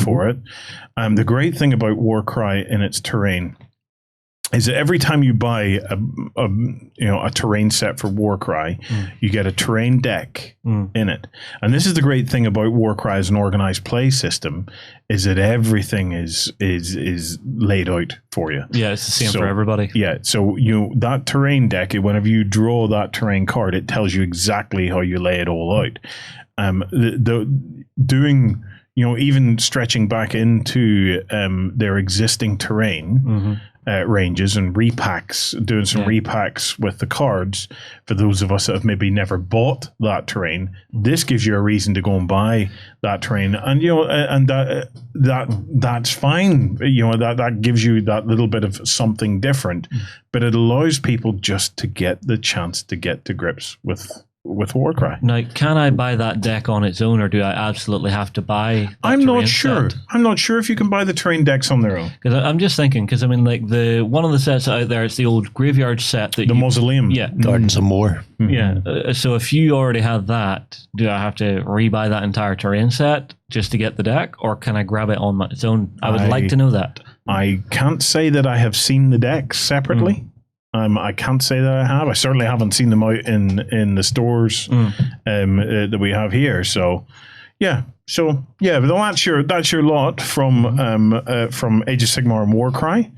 for it. The great thing about Warcry in its terrain is that every time you buy a terrain set for Warcry, you get a terrain deck in it. And this is the great thing about Warcry as an organized play system, is that everything is laid out for you. Yeah, it's the same for everybody. Yeah, so that terrain deck, whenever you draw that terrain card, it tells you exactly how you lay it all out. Even stretching back into their existing terrain, ranges and repacks, doing some repacks with the cards for those of us that have maybe never bought that terrain. This gives you a reason to go and buy that terrain, and and that's fine. That gives you that little bit of something different, but it allows people just to get the chance to get to grips with Warcry. Now, can I buy that deck on its own, or do I absolutely have to buy that I'm not terrain sure. set? I'm not sure if you can buy the terrain decks on their own. Because I'm just thinking, because I mean, like one of the sets out there, it's the old graveyard set that The Mausoleum. Yeah. Gardens of Moor. Yeah. So if you already have that, do I have to rebuy that entire terrain set just to get the deck, or can I grab it on its own? I would like to know that. I can't say that I have seen the decks separately. I can't say that I have. I certainly haven't seen them out in the stores that we have here. So, yeah. But that's your lot from Age of Sigmar and Warcry.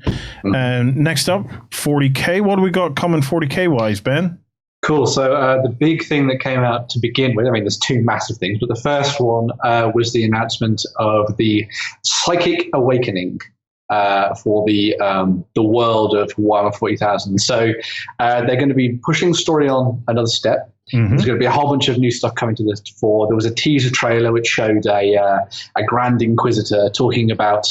And next up, 40K. What do we got coming 40K wise, Ben? Cool. So the big thing that came out to begin with, I mean, there's two massive things, but the first one was the announcement of the Psychic Awakening. For the world of Warhammer 40,000. So they're going to be pushing the story on another step. There's going to be a whole bunch of new stuff coming to this fore. There was a teaser trailer which showed a Grand Inquisitor talking about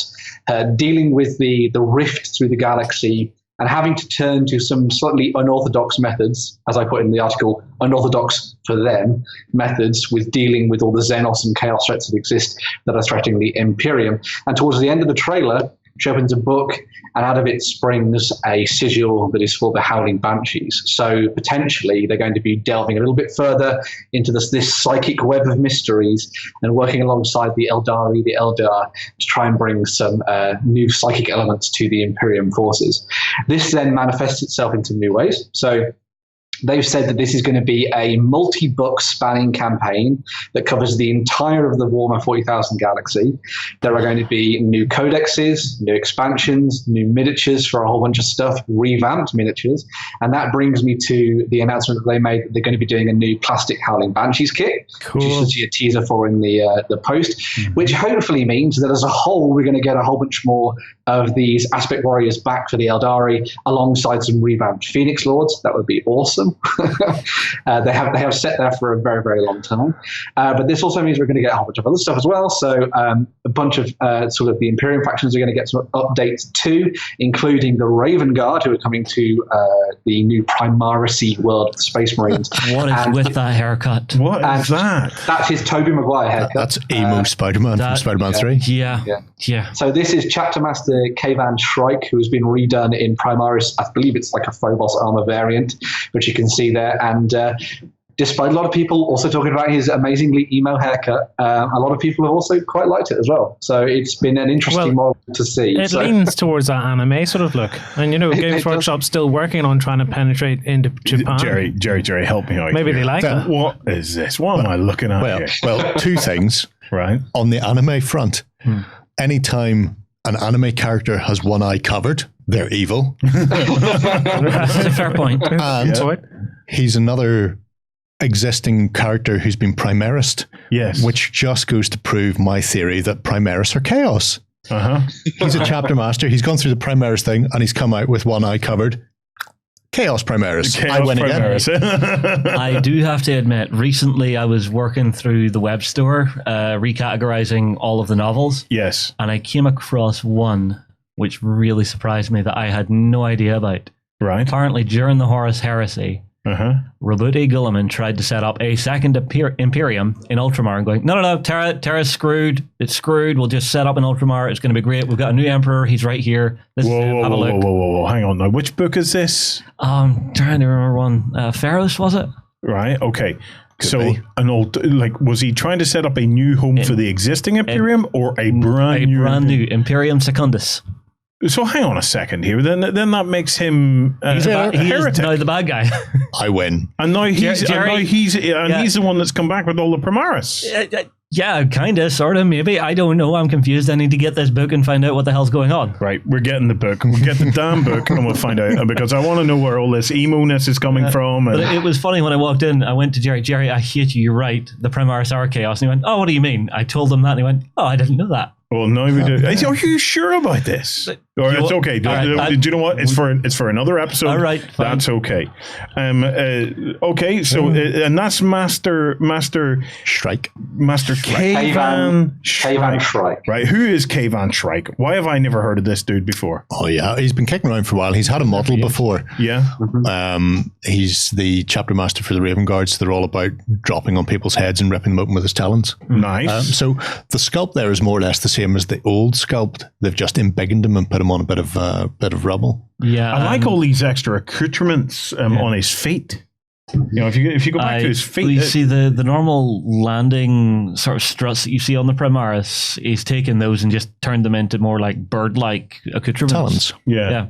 dealing with the rift through the galaxy and having to turn to some slightly unorthodox methods, as I put in the article, unorthodox for them methods with dealing with all the Xenos and Chaos threats that exist that are threatening the Imperium. And towards the end of the trailer, she opens a book, and out of it springs a sigil that is for the Howling Banshees. So potentially they're going to be delving a little bit further into this psychic web of mysteries and working alongside the Eldari, the Eldar, to try and bring some new psychic elements to the Imperium forces. This then manifests itself into new ways. So they've said that this is going to be a multi-book spanning campaign that covers the entire of the Warhammer 40,000 galaxy. There are going to be new codexes, new expansions, new miniatures for a whole bunch of stuff, revamped miniatures. And that brings me to the announcement that they made that they're going to be doing a new plastic Howling Banshees kit, which you should see a teaser for in the post, which hopefully means that as a whole, we're going to get a whole bunch more of these Aspect Warriors back for the Eldari alongside some revamped Phoenix Lords. That would be awesome. They have set there for a very, very long time. But this also means we're going to get a whole bunch of other stuff as well. So a bunch of sort of the Imperium factions are going to get some updates too, including the Raven Guard, who are coming to the new Primarisy world of the Space Marines. What is with that haircut? What is that? That's his Tobey Maguire haircut. That's emo Spider-Man from Spider-Man 3. Yeah. So this is Chapter Master Kayvan Shrike, who has been redone in Primaris. I believe it's like a Phobos armor variant, which you can see there. And despite a lot of people also talking about his amazingly emo haircut, a lot of people have also quite liked it as well. So it's been an interesting model to see. It leans towards that anime sort of look. And, Games Workshop's still working on trying to penetrate into Japan. Jerry, help me out. Maybe here. they like it. What is this? What am I looking at here? Well, two things. Right. On the anime front, anytime an anime character has one eye covered, they're evil. That's a fair point. And he's another existing character who's been Primarist. Yes. Which just goes to prove my theory that Primaris are chaos. He's a chapter master. He's gone through the Primaris thing and he's come out with one eye covered. Chaos Primaris. I win again. I do have to admit, recently I was working through the web store, recategorizing all of the novels. Yes. And I came across one which really surprised me that I had no idea about. Right. Apparently, during the Horus Heresy, Rabute Guilliman tried to set up a second Imperium in Ultramar and going, no, Terra's screwed. It's screwed. We'll just set up an Ultramar. It's going to be great. We've got a new Emperor. He's right here. Have a look. Whoa. Hang on now. Which book is this? I'm trying to remember one. Pharaohs, was it? Right. Okay. An old, was he trying to set up a new home for the existing Imperium or a brand new Imperium Secundus? So hang on a second here. Then that makes him he is now the bad guy. I win. And now he's the one that's come back with all the Primaris. Yeah, kind of, sort of, maybe. I don't know. I'm confused. I need to get this book and find out what the hell's going on. Right, we're getting the book. We'll get the damn book and we'll find out, because I want to know where all this emo-ness is coming from. And but it was funny when I walked in. I went to Jerry. Jerry, I hate you. You're right. The Primaris are chaos. And he went, oh, what do you mean? I told him that. And he went, oh, I didn't know that. Well, no, we do. Are you sure about this? Or it's okay. Do you know what? It's for another episode. All right, fine. That's okay. Okay. So and that's Master Shrike. Master Kayvan Shrike. Right. Who is Kayvan Shrike? Why have I never heard of this dude before? Oh yeah, he's been kicking around for a while. He's had a model before. Yeah. He's the chapter master for the Raven Guards. They're all about dropping on people's heads and ripping them open with his talons. Nice. So the sculpt there is more or less the same as the old sculpt. They've just embiggened him and put him on a bit of rubble. Yeah, I like all these extra accoutrements on his feet. You know, if you go back to his feet, you see the normal landing sort of struts that you see on the Primaris. He's taken those and just turned them into more like bird-like accoutrements. Talons. Yeah.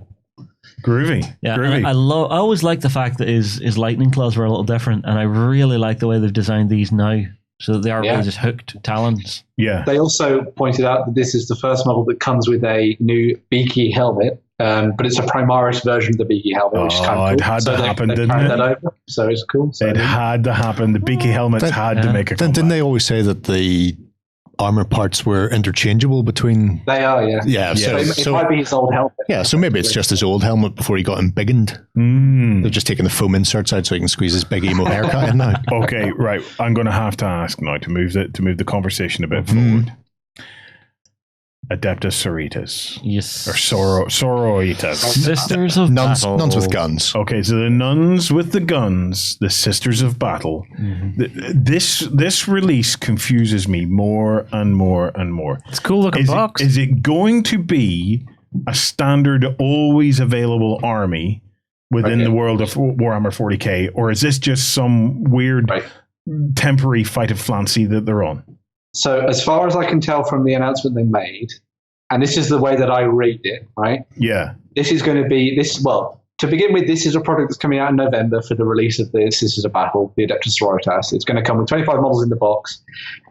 Groovy. Yeah, Groovy. I always like the fact that his lightning claws were a little different, and I really like the way they've designed these now, so that they are really just hooked talons. Yeah. They also pointed out that this is the first model that comes with a new beaky helmet, but it's a Primaris version of the beaky helmet, which is kind of cool. It had to happen, didn't it? That over, so it's cool. So, It had to happen. The beaky helmets had to make a comeback. Didn't they always say that the armor parts were interchangeable between? They are, yeah. Yeah, So it might be his old helmet. Yeah, so maybe it's just his old helmet before he got embiggened. They're just taking the foam inserts out so he can squeeze his big emo haircut in now. Okay, right. I'm going to have to ask now to move the conversation a bit forward. Adeptus Sororitas. Yes. Or Sororitas. Sisters of Battle. Nuns with guns. Okay, so the nuns with the guns, the Sisters of Battle. This release confuses me more and more and more. It's a cool looking box. Is it going to be a standard, always available army within the world of Warhammer 40k, or is this just some weird temporary fight of Flancy that they're on? So as far as I can tell from the announcement they made, and this is the way that I read it, right? Yeah. This is going to be to begin with, this is a product that's coming out in November for the release of this. This is a battle, the Adeptus Sororitas. It's going to come with 25 models in the box.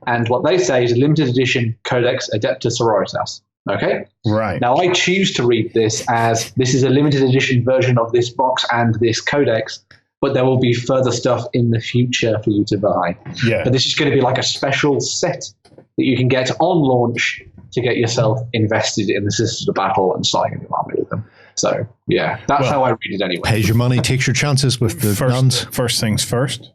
And what they say is a limited edition Codex Adeptus Sororitas. Okay? Right. Now, I choose to read this as this is a limited edition version of this box and this Codex, but there will be further stuff in the future for you to buy. Yeah. But this is going to be like a special set that you can get on launch to get yourself invested in the Sisters of Battle and starting a new army with them. So, yeah, that's how I read it anyway. Pays your money, takes your chances with the nuns. First things first.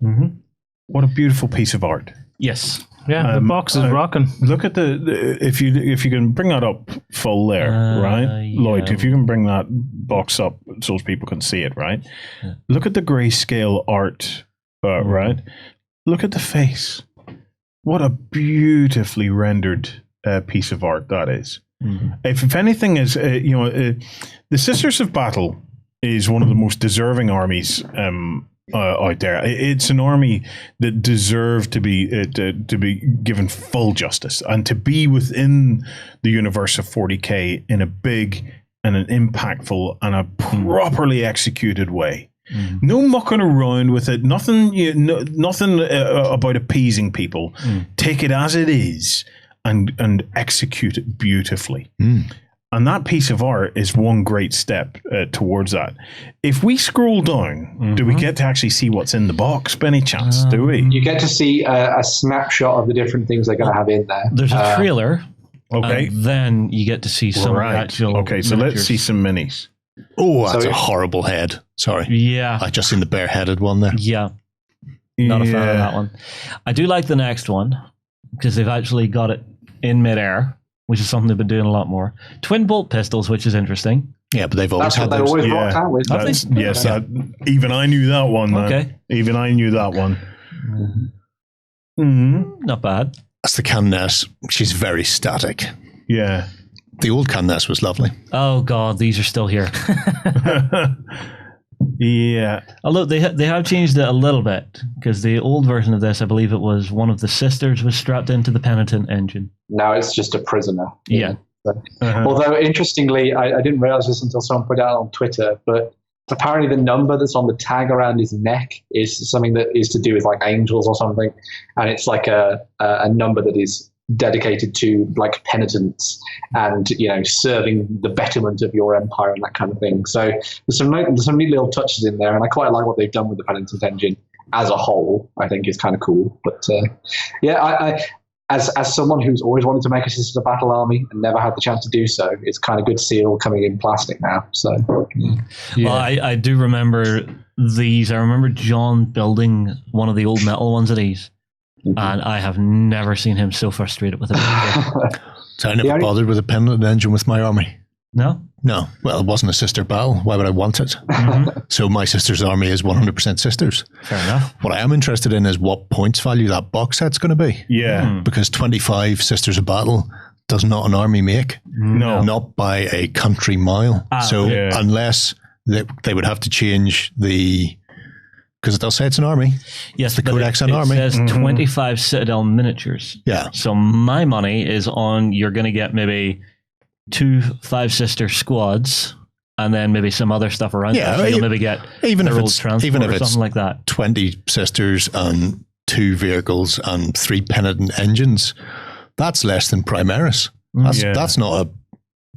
What a beautiful piece of art. Yes. Yeah, the box is rocking. Look at the if you can bring that up full there, right? Yeah. Lloyd, if you can bring that box up so people can see it, right? Yeah. Look at the grayscale art, right? Look at the face. What a beautifully rendered piece of art that is. If anything is, the Sisters of Battle is one of the most deserving armies out there. It's an army that deserved to be given full justice and to be within the universe of 40k in a big and an impactful and a properly executed way. No mucking around with it. Nothing about appeasing people. Take it as it is and execute it beautifully. And that piece of art is one great step towards that. If we scroll down, do we get to actually see what's in the box, by any chance? Do we? You get to see a snapshot of the different things they're going to have in there. There's a trailer. Okay. And then you get to see some actual Okay, so let's see some minis. Oh, that's a horrible head. Sorry. Yeah. I just seen the bareheaded one there. Yeah. Not a fan of that one. I do like the next one because they've actually got it in midair, which is something they've been doing a lot more. Twin bolt pistols, which is interesting. Yeah, but they've always had those. those. Always rocked out with. Even I knew that one, man. Okay. Even I knew that one. Not bad. That's the Cannes. She's very static. Yeah. The old Cannes was lovely. Oh, God, these are still here. Yeah. Although they have changed it a little bit, because the old version of this, I believe it was one of the sisters was strapped into the penitent engine. Now it's just a prisoner. Yeah. Although, interestingly, I didn't realize this until someone put it out on Twitter, but apparently the number that's on the tag around his neck is something that is to do with like angels or something. And it's like a number that is dedicated to like penitence and, serving the betterment of your empire and that kind of thing. So there's some neat little touches in there, and I quite like what they've done with the penitent engine as a whole. I think is kind of cool. But as someone who's always wanted to make a Sisters of Battle army and never had the chance to do so, it's kind of good to see it all coming in plastic now. So, Well, I do remember these. I remember John building one of the old metal ones of these, and I have never seen him so frustrated with it before. So I never bothered with a pendant engine with my army. No? No. Well, it wasn't a sister battle. Why would I want it? So my sister's army is 100% sisters. Fair enough. What I am interested in is what points value that box set's going to be. Yeah. Because 25 Sisters of Battle does not an army make. No. Not by a country mile. So unless they would have to change the... Because it does say it's an army. Yes, the Codex and army. It says 25 Citadel miniatures. Yeah. So my money is on, you're going to get maybe 2 5 sister squads, and then maybe some other stuff around. Yeah, so you'll maybe get even if it's something like that. 20 sisters and 2 vehicles and 3 penitent engines. That's less than Primaris. That's not a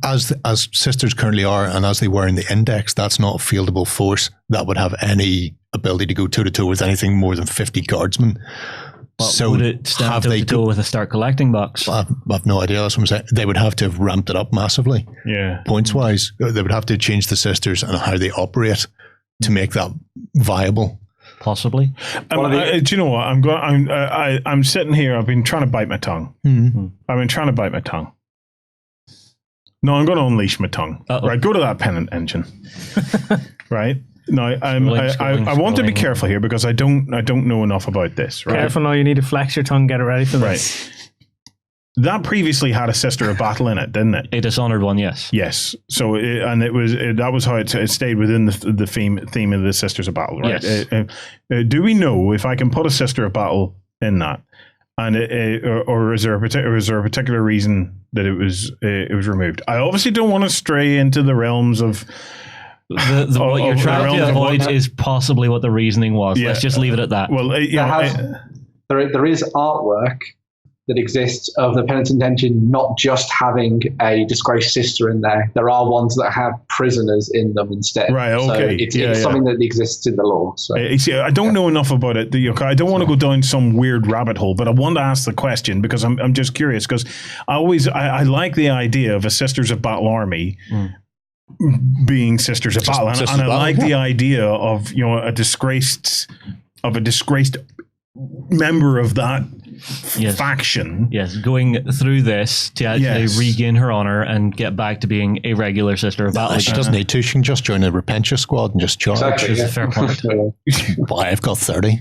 as sisters currently are, and as they were in the Index. That's not a fieldable force that would have any ability to go toe to toe with anything more than 50 guardsmen. But so would it stand toe to toe with a Start Collecting box? I have no idea. That's what I'm saying. They would have to have ramped it up massively. Yeah. Points wise, they would have to change the sisters and how they operate to make that viable. Possibly. Do you know what? I'm sitting here. I've been trying to bite my tongue. I've been trying to bite my tongue. No, I'm going to unleash my tongue. Right, go to that pennant engine. Right. No, I want to be careful here because I don't know enough about this. Right. Careful now, you need to flex your tongue, get it ready for this. Right. That previously had a Sister of Battle in it, didn't it? A Dishonored one, yes. Yes. So that was how it stayed within the theme of the Sisters of Battle, right? Yes. Do we know if I can put a Sister of Battle in that, and or is there a particular reason that it was removed? I obviously don't want to stray into the realms of. What you're trying to avoid is possibly what the reasoning was. Yeah. Let's just leave it at that. Well, there is artwork that exists of the penitent engine not just having a disgraced sister in there. There are ones that have prisoners in them instead. Right, okay. So it's something that exists in the lore. So. See, I don't know enough about it. I don't want to go down some weird rabbit hole, but I want to ask the question because I'm just curious because I like the idea of a Sisters of Battle army being Sisters of Battle. And I like the idea of a disgraced member of that faction. Yes, going through this to actually regain her honor and get back to being a regular Sister of Battle. She doesn't need to. She can just join a Repentia squad and just charge. Exactly, a fair point. Why, I've got 30.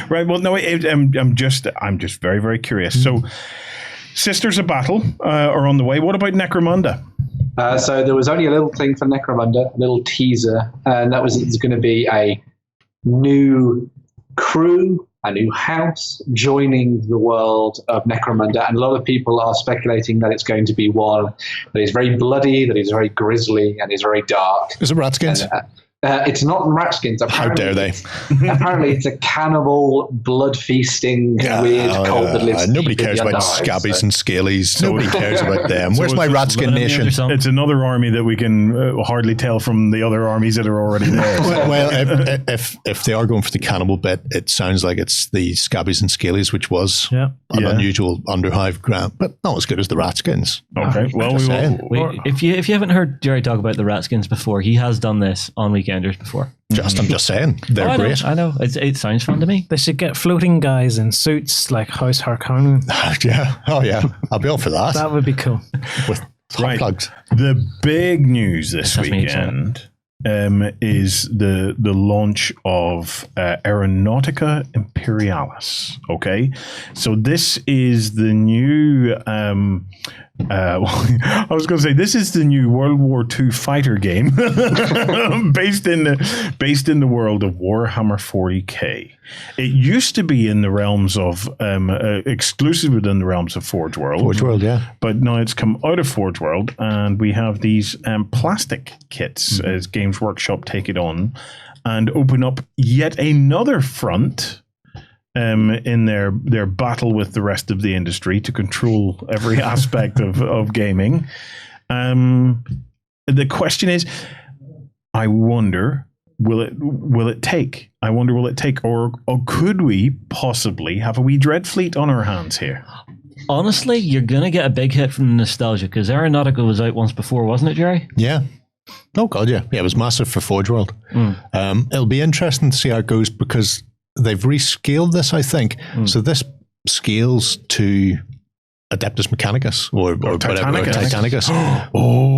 Right. Well, no, I'm just very, very curious. So, Sisters of Battle are on the way. What about Necromunda? So there was only a little thing for Necromunda, a little teaser, and that was it's going to be a new crew, a new house joining the world of Necromunda, and a lot of people are speculating that it's going to be one that is very bloody, that is very grisly, and is very dark. Is it Ratskins? It's not Ratskins. How dare they? Apparently, it's a cannibal, blood-feasting, weird cult that lives. Nobody cares about scabbies and scalies. Nobody cares about them. Where's my Ratskin nation? It's another army that we can hardly tell from the other armies that are already there. Well, if they are going for the cannibal bit, it sounds like it's the scabbies and scalies, which was an unusual underhive grant, but not as good as the Ratskins. Okay, well, we will. If you haven't heard Jerry talk about the Ratskins before, he has done this on Weekenders before. I'm just saying, they're great. I know. It sounds fun to me. They should get floating guys in suits like House Harkonnen. I'll be all for that. That would be cool. With hot plugs. The big news this weekend is the launch of Aeronautica Imperialis. Okay, so this is the new. I was going to say this is the new World War II fighter game based in the world of Warhammer 40k. It used to be in the realms of exclusive within the realms of Forge World. Forge World, yeah. But now it's come out of Forge World, and we have these plastic kits as Games Workshop take it on and open up yet another front. In their battle with the rest of the industry to control every aspect of gaming. The question is, I wonder will it take? I wonder, will it take, or could we possibly have a wee Dread Fleet on our hands here? Honestly, you're going to get a big hit from the nostalgia because Aeronautica was out once before, wasn't it, Jerry? Yeah. Oh, God, yeah. Yeah, it was massive for Forge World. It'll be interesting to see how it goes because they've rescaled this, I think. So this scales to Adeptus Mechanicus or whatever, Titanicus.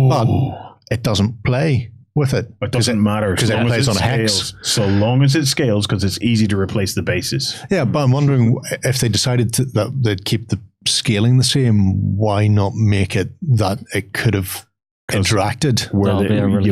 But it doesn't play with it. It doesn't matter because it plays on a hex. So long as it scales, because it's easy to replace the bases. Yeah, but I'm wondering if they decided that they'd keep the scaling the same, why not make it that it could have interacted?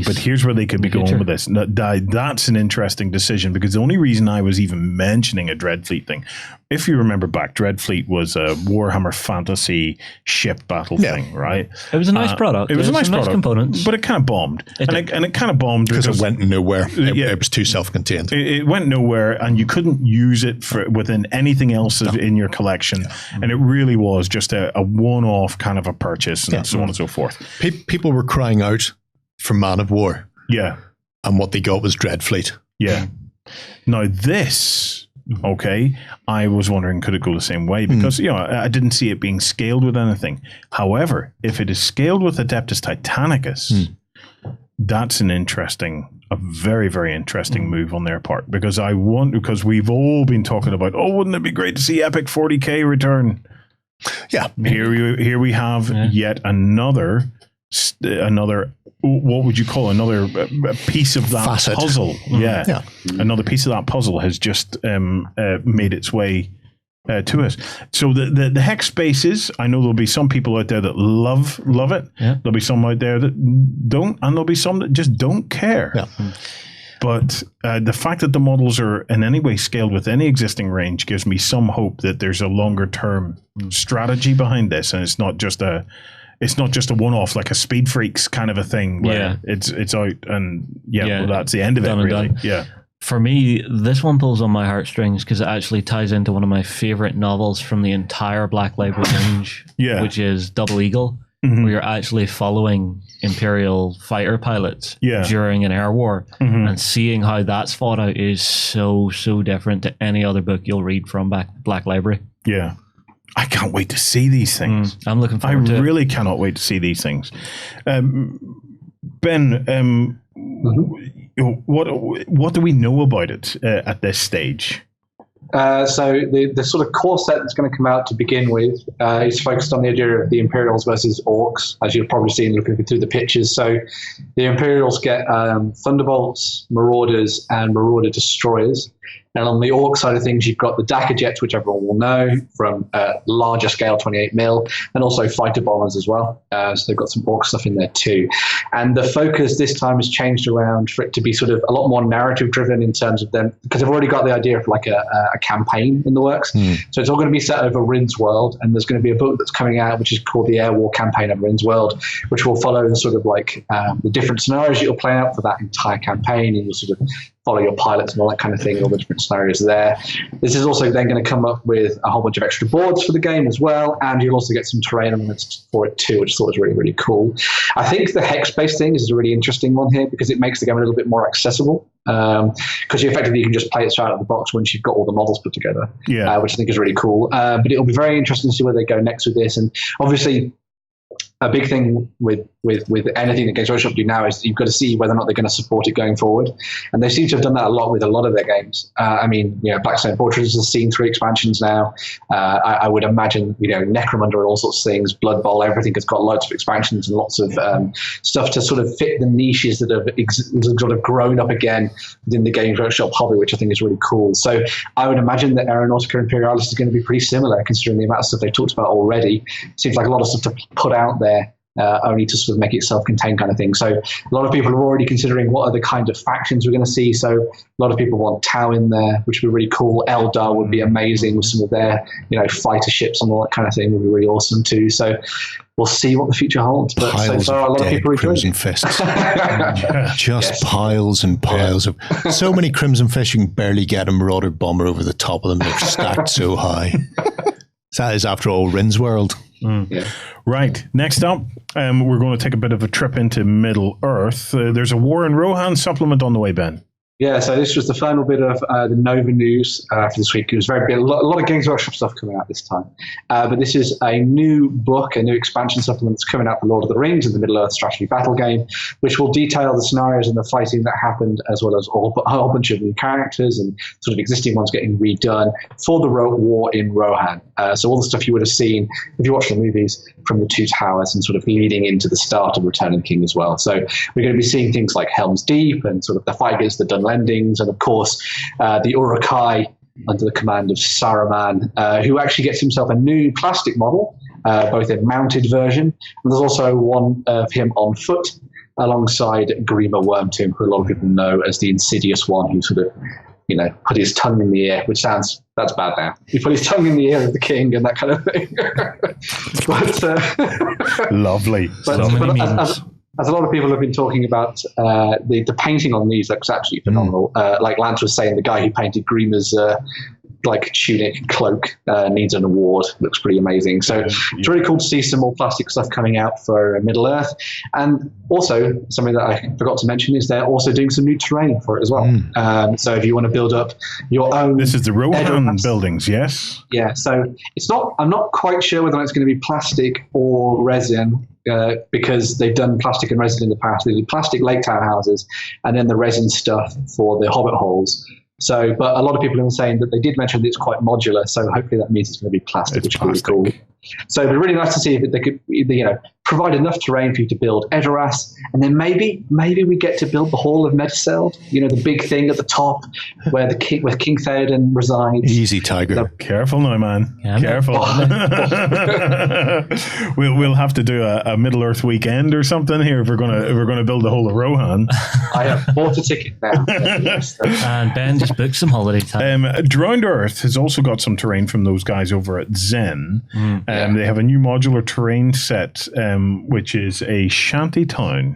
But here's where they could be going with this. That's an interesting decision because the only reason I was even mentioning a Dreadfleet thing, if you remember back, Dreadfleet was a Warhammer Fantasy ship battle thing, right? It was a nice product. It was a nice product, components, but it kind of bombed, and it kind of bombed because it went nowhere. It was too self-contained. It went nowhere, and you couldn't use it within anything else in your collection, and it really was just a one-off kind of a purchase, and so on and so forth. People were crying out for Man of War. Yeah. And what they got was Dreadfleet. Yeah. Now this, okay, I was wondering, could it go the same way? Because, I didn't see it being scaled with anything. However, if it is scaled with Adeptus Titanicus, that's a very, very interesting move on their part. Because we've all been talking about, wouldn't it be great to see Epic 40K return? Yeah. Here we have yet another, what would you call another piece of that facet. Puzzle? Yeah. Another piece of that puzzle has just made its way to us. So the hex spaces, I know there'll be some people out there that love it. Yeah. There'll be some out there that don't, and there'll be some that just don't care. Yeah. But the fact that the models are in any way scaled with any existing range gives me some hope that there's a longer term strategy behind this, and it's not just a one-off like a Speed Freaks kind of a thing where it's out and well, that's the end of it, really. Yeah. For me, this one pulls on my heartstrings because it actually ties into one of my favorite novels from the entire Black Label range, which is Double Eagle, where you're actually following Imperial fighter pilots during an air war, and seeing how that's fought out is so different to any other book you'll read from Black Library. Yeah. I can't wait to see these things. I'm looking forward to it. I really cannot wait to see these things. Ben, what do we know about it at this stage? So the sort of core set that's going to come out to begin with is focused on the idea of the Imperials versus Orcs, as you've probably seen looking through the pictures. So the Imperials get Thunderbolts, Marauders, and Marauder Destroyers. And on the Orc side of things, you've got the Dakka Jets, which everyone will know from larger scale 28mm, and also fighter bombers as well. So they've got some Orc stuff in there too. And the focus this time has changed around for it to be sort of a lot more narrative driven in terms of them, because they've already got the idea of like a campaign in the works. So it's all going to be set over Rin's world, and there's going to be a book that's coming out which is called the Air War Campaign of Rin's world, which will follow the sort of like the different scenarios you'll play out for that entire campaign, and you'll sort of follow your pilots and all that kind of thing, and all the different scenarios there. This is also then going to come up with a whole bunch of extra boards for the game as well, and you'll also get some terrain elements for it too, which I thought was really, really cool. I think the hex-based thing is a really interesting one here because it makes the game a little bit more accessible, because you can just play it straight out of the box once you've got all the models put together, which I think is really cool. But it'll be very interesting to see where they go next with this, and obviously a big thing with anything that Games Workshop do now is you've got to see whether or not they're going to support it going forward. And they seem to have done that a lot with a lot of their games. Blackstone Fortress has seen 3 expansions now. I would imagine, Necromunda and all sorts of things, Blood Bowl, everything has got loads of expansions and lots of stuff to sort of fit the niches that have sort of grown up again within the Games Workshop hobby, which I think is really cool. So I would imagine that Aeronautica Imperialis is going to be pretty similar, considering the amount of stuff they've talked about already. Seems like a lot of stuff to put out there. Only to sort of make it self-contained kind of thing. So a lot of people are already considering what are the kind of factions we're going to see. So a lot of people want Tau in there, which would be really cool. Eldar would be amazing with some of their, fighter ships and all that kind of thing would be really awesome too. So we'll see what the future holds. But so far, a lot of people are Crimson Fists. Just piles and piles of so many Crimson Fists you can barely get a Marauder bomber over the top of them. They're stacked so high. That is, after all, Rin's world. Right. Next up, we're going to take a bit of a trip into Middle Earth. There's a War in Rohan supplement on the way, Ben. Yeah, so this was the final bit of the Nova news for this week. It was very big. A lot of Games Workshop stuff coming out this time. But this is a new book, a new expansion supplement that's coming out for Lord of the Rings and the Middle-earth strategy battle game, which will detail the scenarios and the fighting that happened, as well as a whole bunch of new characters and sort of existing ones getting redone for the war in Rohan. So all the stuff you would have seen if you watch the movies from the Two Towers and sort of leading into the start of Return of the King as well. So we're going to be seeing things like Helm's Deep and sort of the fight against the Dunlendings, and of course the Uruk-hai under the command of Saruman, who actually gets himself a new plastic model, both a mounted version, and there's also one of him on foot alongside Grima Wormtomb, who a lot of people know as the insidious one who sort of, put his tongue in the ear, which that's bad now. He put his tongue in the ear of the king and that kind of thing. But, lovely. As a lot of people have been talking about, the painting on these looks absolutely phenomenal. Like Lance was saying, the guy who painted Grima's tunic cloak needs an award. Looks pretty amazing. So it's really cool to see some more plastic stuff coming out for Middle Earth. And also, something that I forgot to mention is they're also doing some new terrain for it as well. So if you want to build up your own... This is the Rohan buildings, yes? Yeah, so I'm not quite sure whether it's going to be plastic or resin, because they've done plastic and resin in the past. They did plastic lake townhouses and then the resin stuff for the Hobbit holes. So, but a lot of people have been saying that they did mention that it's quite modular, so hopefully that means it's going to be plastic, which is really cool. So it'd be really nice to see if they could, provide enough terrain for you to build Edoras, and then maybe we get to build the Hall of Meduseld, the big thing at the top where King Theoden resides. Easy, Tiger. Careful now, man. Yeah, careful. We'll have to do a Middle Earth weekend or something here if we're gonna build the whole of Rohan. I have bought a ticket now. And Ben just booked some holiday time. Drowned Earth has also got some terrain from those guys over at Zen. They have a new modular terrain set, which is a shanty town.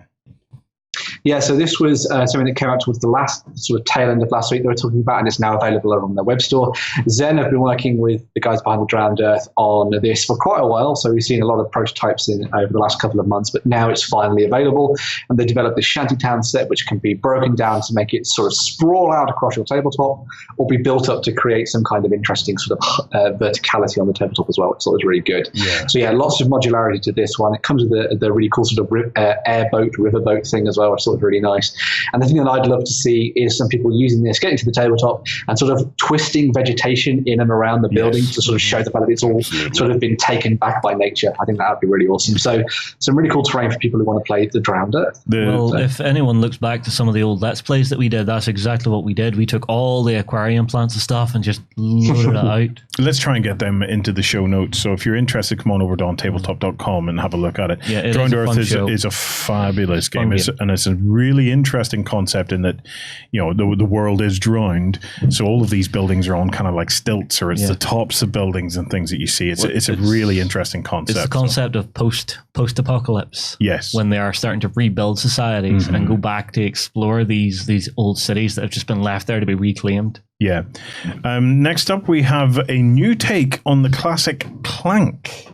Yeah, so this was something that came out towards the last sort of tail end of last week they were talking about, and it's now available on their web store. Zen have been working with the guys behind the Drowned Earth on this for quite a while, so we've seen a lot of prototypes over the last couple of months, but now it's finally available, and they developed this shantytown set which can be broken down to make it sort of sprawl out across your tabletop, or be built up to create some kind of interesting sort of verticality on the tabletop as well, which I thought was really good. Yeah. So yeah, lots of modularity to this one. It comes with the really cool sort of airboat, riverboat thing as well, which I thought was really nice. And the thing that I'd love to see is some people using this, getting to the tabletop and sort of twisting vegetation in and around the building to sort of show the fact that it's all sort of been taken back by nature. I think that would be really awesome. So some really cool terrain for people who want to play the Drowned Earth. If anyone looks back to some of the old Let's Plays that we did, that's exactly what we did. We took all the aquarium plants and stuff and just loaded it out. Let's try and get them into the show notes. So if you're interested, come on over to OnTableTop.com and have a look at it. Yeah, Drowned Earth is a fabulous game. And it's a really interesting concept in that, the world is drowned. So all of these buildings are on kind of like stilts, or it's the tops of buildings and things that you see. It's a really interesting concept. It's the concept of post-apocalypse. Yes. When they are starting to rebuild societies and go back to explore these old cities that have just been left there to be reclaimed. Yeah. Next up, we have a new take on the classic Clank.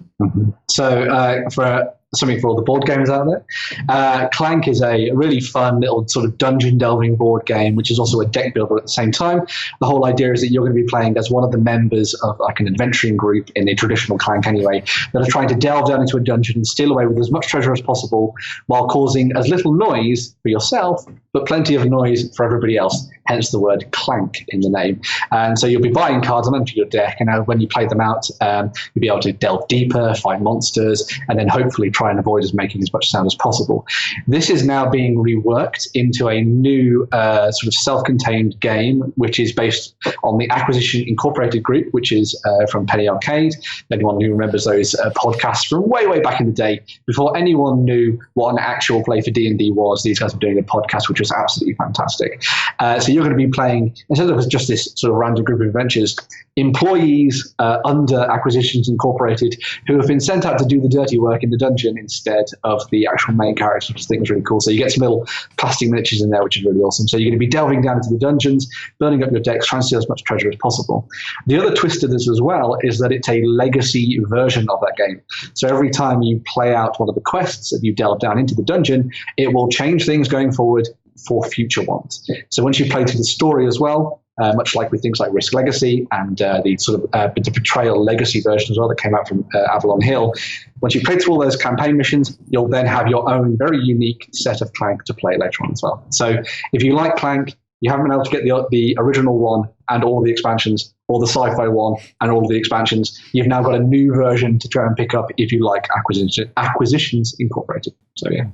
So for something for all the board gamers out there, Clank is a really fun little sort of dungeon delving board game, which is also a deck builder at the same time. The whole idea is that you're going to be playing as one of the members of like an adventuring group in a traditional Clank anyway, that are trying to delve down into a dungeon and steal away with as much treasure as possible while causing as little noise for yourself, but plenty of noise for everybody else, hence the word Clank in the name. And so you'll be buying cards and onto your deck, and when you play them out, you'll be able to delve deeper, fight monsters, and then hopefully try and avoid making as much sound as possible. This is now being reworked into a new sort of self-contained game, which is based on the Acquisition Incorporated group, which is from Penny Arcade. Anyone who remembers those podcasts from way back in the day, before anyone knew what an actual play for D&D was, these guys were doing a podcast which was absolutely fantastic. So you're going to be playing, instead of just this sort of random group of adventures, employees under Acquisitions Incorporated who have been sent out to do the dirty work in the dungeon instead of the actual main characters, which I think is really cool. So you get some little plastic miniatures in there, which is really awesome. So you're going to be delving down into the dungeons, building up your decks, trying to steal as much treasure as possible. The other twist to this as well is that it's a legacy version of that game. So every time you play out one of the quests and you delve down into the dungeon, it will change things going forward for future ones. So once you've played through the story as well, much like with things like Risk Legacy and the sort of the Betrayal Legacy version as well that came out from Avalon Hill, once you've played through all those campaign missions, you'll then have your own very unique set of Clank to play later on as well. So if you like Clank, you haven't been able to get the original one and all the expansions, or the sci-fi one and all of the expansions, you've now got a new version to try and pick up if you like Acquisitions Incorporated. So yeah.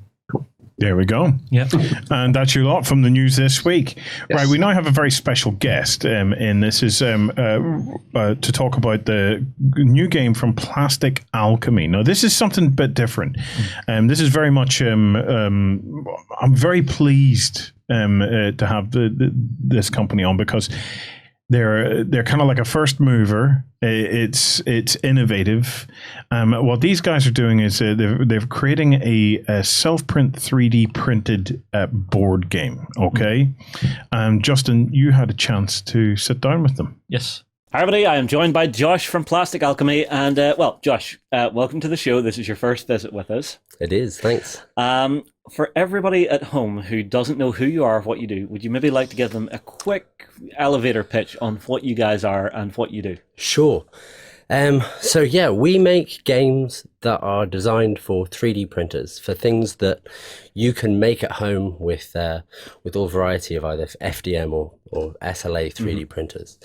There we go. Yeah. And that's your lot from the news this week. Yes. Right, we now have a very special guest, and this is to talk about the new game from Plastic Alchemy. Now, this is something a bit different. This is very much, I'm very pleased to have this company on, because they're kind of like a first mover. It's innovative. What these guys are doing is they're creating a self-print 3D printed board game. Okay, Justin, you had a chance to sit down with them. Yes. Hi everybody, I am joined by Josh from Plastic Alchemy, and well, Josh, welcome to the show. This is your first visit with us. It is, thanks. For everybody at home who doesn't know who you are or what you do, would you maybe like to give them a quick elevator pitch on what you guys are and what you do? Sure. So yeah, we make games that are designed for 3D printers, for things that you can make at home with all variety of either FDM or SLA 3D printers.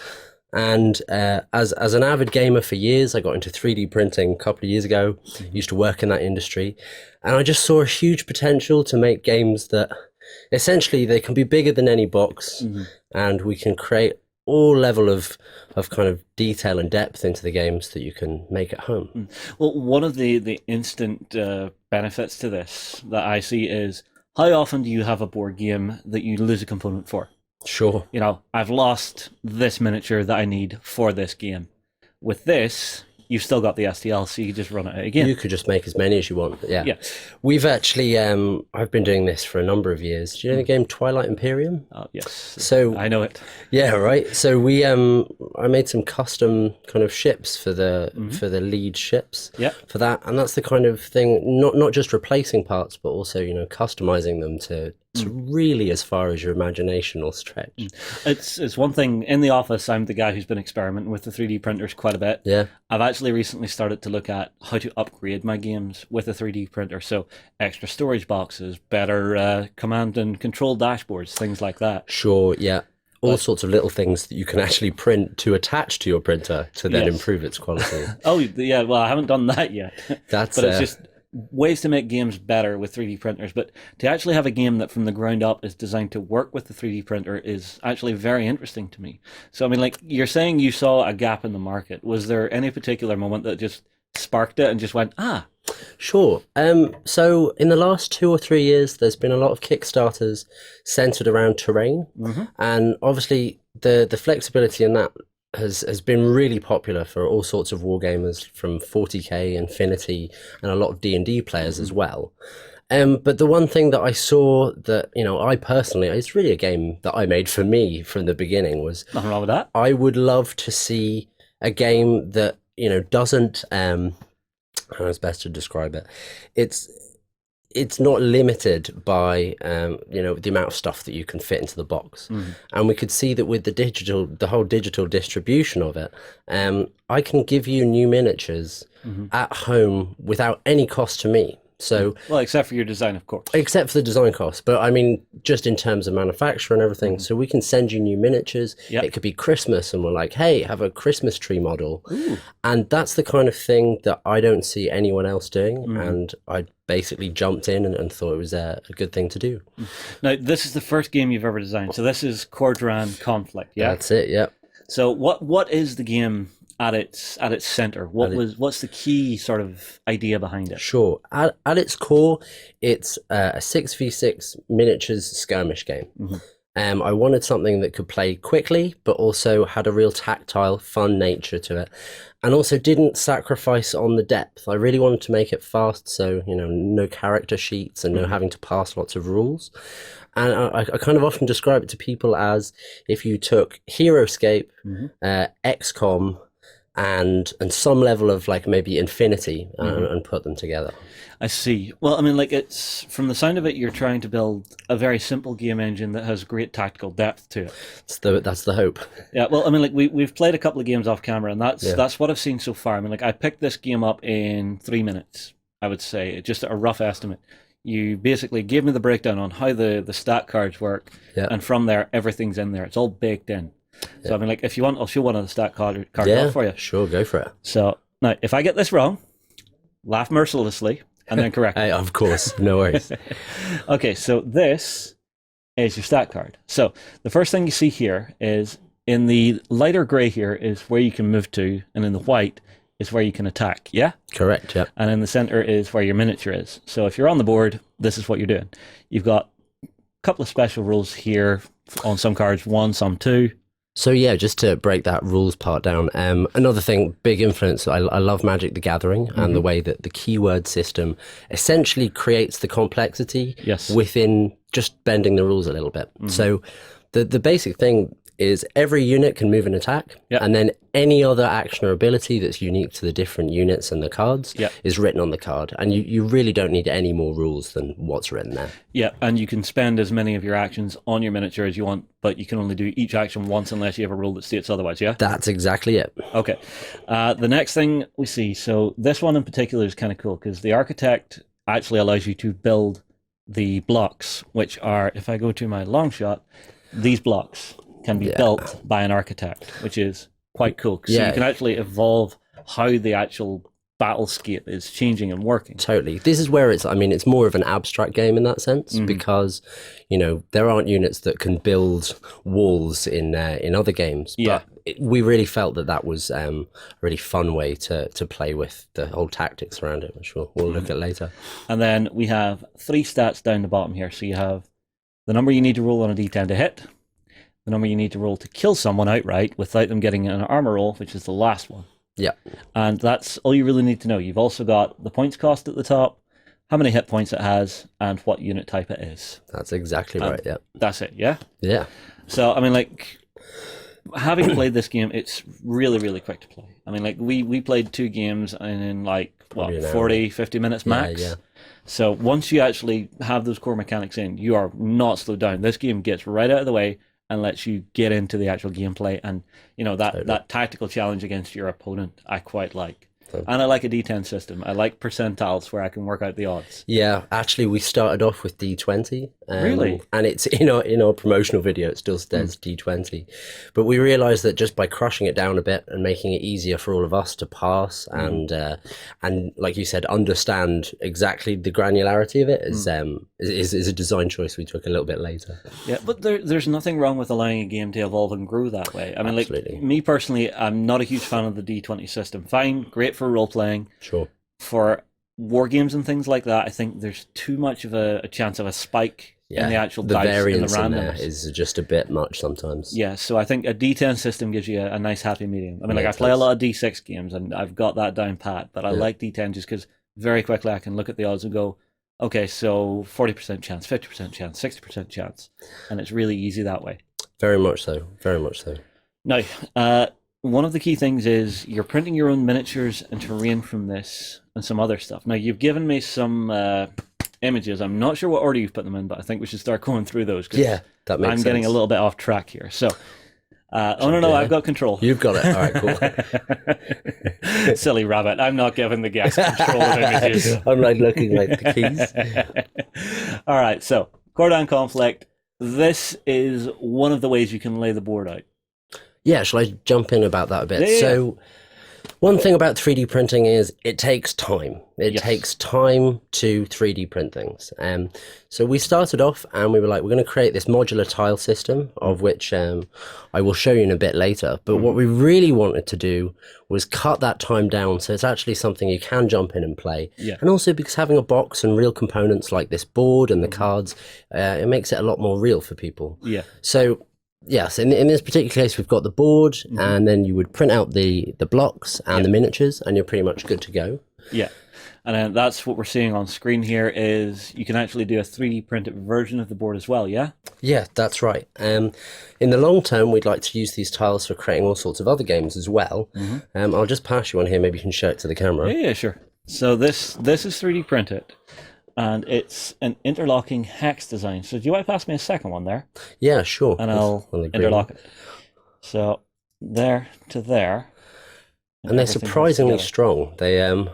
And as an avid gamer for years, I got into 3D printing a couple of years ago, used to work in that industry, and I just saw a huge potential to make games that essentially they can be bigger than any box, and we can create all level of kind of detail and depth into the games that you can make at home. Well, one of the instant benefits to this that I see is, how often do you have a board game that you lose a component for? Sure. You know, I've lost this miniature that I need for this game. With this, you've still got the STL, so you just run it out again. You could just make as many as you want. Yeah. Yeah. We've actually, I've been doing this for a number of years. Do you know the game Twilight Imperium? Oh, yes. So I know it. Yeah, right. So we, I made some custom kind of ships for the lead ships. Yeah. For that, and that's the kind of thing. Not just replacing parts, but also customizing them to really as far as your imagination will stretch. It's one thing. In the office, I'm the guy who's been experimenting with the 3D printers quite a bit. Yeah. I've actually recently started to look at how to upgrade my games with a 3D printer. So extra storage boxes, better command and control dashboards, things like that. Sure. Yeah. All sorts of little things that you can actually print to attach to your printer to then improve its quality. Oh, yeah. Well, I haven't done that yet. That's but it's just ways to make games better with 3D printers. But to actually have a game that from the ground up is designed to work with the 3D printer is actually very interesting to me. So, I mean, like you're saying you saw a gap in the market. Was there any particular moment that just sparked it and just went, Sure. So in the last 2 or 3 years, there's been a lot of Kickstarters centered around terrain. And obviously the flexibility in that has been really popular for all sorts of wargamers, from 40k, Infinity, and a lot of D&D players as well. But the one thing that I saw that, I personally, it's really a game that I made for me from the beginning, was nothing wrong with that. I would love to see a game that, doesn't, how is best to describe it? It's not limited by the amount of stuff that you can fit into the box. And we could see that with the whole digital distribution of it, I can give you new miniatures at home without any cost to me. So, well, except for your design, of course. Except for the design cost, but I mean, just in terms of manufacture and everything. So we can send you new miniatures. Yep. It could be Christmas, and we're like, hey, have a Christmas tree model. Ooh. And that's the kind of thing that I don't see anyone else doing. And I basically jumped in and thought it was a good thing to do. Now, this is the first game you've ever designed. So this is Cordran Conflict, yeah? That's it, yeah. So what is the game at its center? What's the key sort of idea behind it? Sure. At its core, it's a 6v6 miniatures skirmish game. I wanted something that could play quickly, but also had a real tactile, fun nature to it, and also didn't sacrifice on the depth. I really wanted to make it fast, so no character sheets and no having to pass lots of rules. And I kind of often describe it to people as if you took HeroScape, XCOM, and some level of like maybe infinity and put them together. I see. Well, I mean, like, it's from the sound of it, you're trying to build a very simple game engine that has great tactical depth to it. That's the hope. Yeah. Well, I mean, like, we've played a couple of games off camera, and that's what I've seen so far. I mean, like, I picked this game up in 3 minutes, I would say, just a rough estimate. You basically gave me the breakdown on how the stat cards work, and from there, everything's in there. It's all baked in. So, I mean, like, if you want, I'll show one of the stat cards off for you. Sure, go for it. So, now, if I get this wrong, laugh mercilessly, and then correct me. Hey, of course, no worries. Okay, so this is your stat card. So, the first thing you see here is, in the lighter grey here is where you can move to, and in the white is where you can attack, yeah? Correct, yeah. And in the center is where your miniature is. So if you're on the board, this is what you're doing. You've got a couple of special rules here on some cards, 1, some 2. So yeah, just to break that rules part down, another thing, big influence, I love Magic the Gathering and the way that the keyword system essentially creates the complexity within just bending the rules a little bit. So the basic thing is every unit can move and attack, and then any other action or ability that's unique to the different units and the cards is written on the card. And you really don't need any more rules than what's written there. Yeah, and you can spend as many of your actions on your miniature as you want, but you can only do each action once unless you have a rule that states otherwise, yeah? That's exactly it. Okay. The next thing we see, so this one in particular is kind of cool, because the architect actually allows you to build the blocks, which are, if I go to my long shot, these blocks can be built by an architect, which is quite cool. So you can actually evolve how the actual battlescape is changing and working. Totally. This is where it's more of an abstract game in that sense, because, there aren't units that can build walls in other games. But we really felt that was a really fun way to play with the whole tactics around it, which we'll look at later. And then we have 3 stats down the bottom here. So you have the number you need to roll on a d10 to hit, the number you need to roll to kill someone outright without them getting an armor roll, which is the last one. Yeah. And that's all you really need to know. You've also got the points cost at the top, how many hit points it has, and what unit type it is. That's exactly right, yeah. That's it, yeah? Yeah. So, I mean, like, having played this game, it's really, really quick to play. I mean, like, we played 2 games in, like, 40, 50 minutes max? Yeah. So once you actually have those core mechanics in, you are not slowed down. This game gets right out of the way and lets you get into the actual gameplay, and that tactical challenge against your opponent I quite like. And I like a D10 system. I like percentiles where I can work out the odds. Yeah, actually we started off with D20. Really? And it's in our promotional video, it still says D20. But we realized that just by crushing it down a bit and making it easier for all of us to pass and like you said, understand exactly the granularity of it is a design choice we took a little bit later. Yeah, but there's nothing wrong with allowing a game to evolve and grow that way. I mean, Absolutely. Like, me personally, I'm not a huge fan of the D20 system. Fine, great for role-playing. Sure. For war games and things like that, I think there's too much of a chance of a spike in the actual dice variance and the in there randomness. is just a bit much sometimes. Yeah, so I think a D10 system gives you a nice happy medium. I mean, like, I play a lot of D6 games and I've got that down pat, but I like D10 just because very quickly I can look at the odds and go, okay, so 40% chance, 50% chance, 60% chance, and it's really easy that way. Very much so, very much so. Now, one of the key things is you're printing your own miniatures and terrain from this and some other stuff. Now, you've given me some images. I'm not sure what order you've put them in, but I think we should start going through those. Yeah, that makes sense. I'm getting a little bit off track here. So, no, I've got control. You've got it. All right, cool. Silly rabbit. I'm not giving the guest control of images. I'm like looking like the keys. All right, so Cordon Conflict. This is one of the ways you can lay the board out. Yeah, shall I jump in about that a bit? Yeah. So, one thing about 3D printing is it takes time. It takes time to 3D print things. So we started off and we were like, we're going to create this modular tile system, of which I will show you in a bit later. But what we really wanted to do was cut that time down so it's actually something you can jump in and play. Yeah. And also because having a box and real components like this board and the cards, it makes it a lot more real for people. Yeah. So yes, in this particular case, we've got the board, and then you would print out the blocks and the miniatures, and you're pretty much good to go. Yeah. And then that's what we're seeing on screen here is you can actually do a 3D printed version of the board as well, yeah? Yeah, that's right. In the long term, we'd like to use these tiles for creating all sorts of other games as well. I'll just pass you one here. Maybe you can show it to the camera. Yeah, sure. So this is 3D printed, and it's an interlocking hex design. So do you want to pass me a second one there? Yeah, sure. And I'll interlock it. So there to there. And they're surprisingly strong. They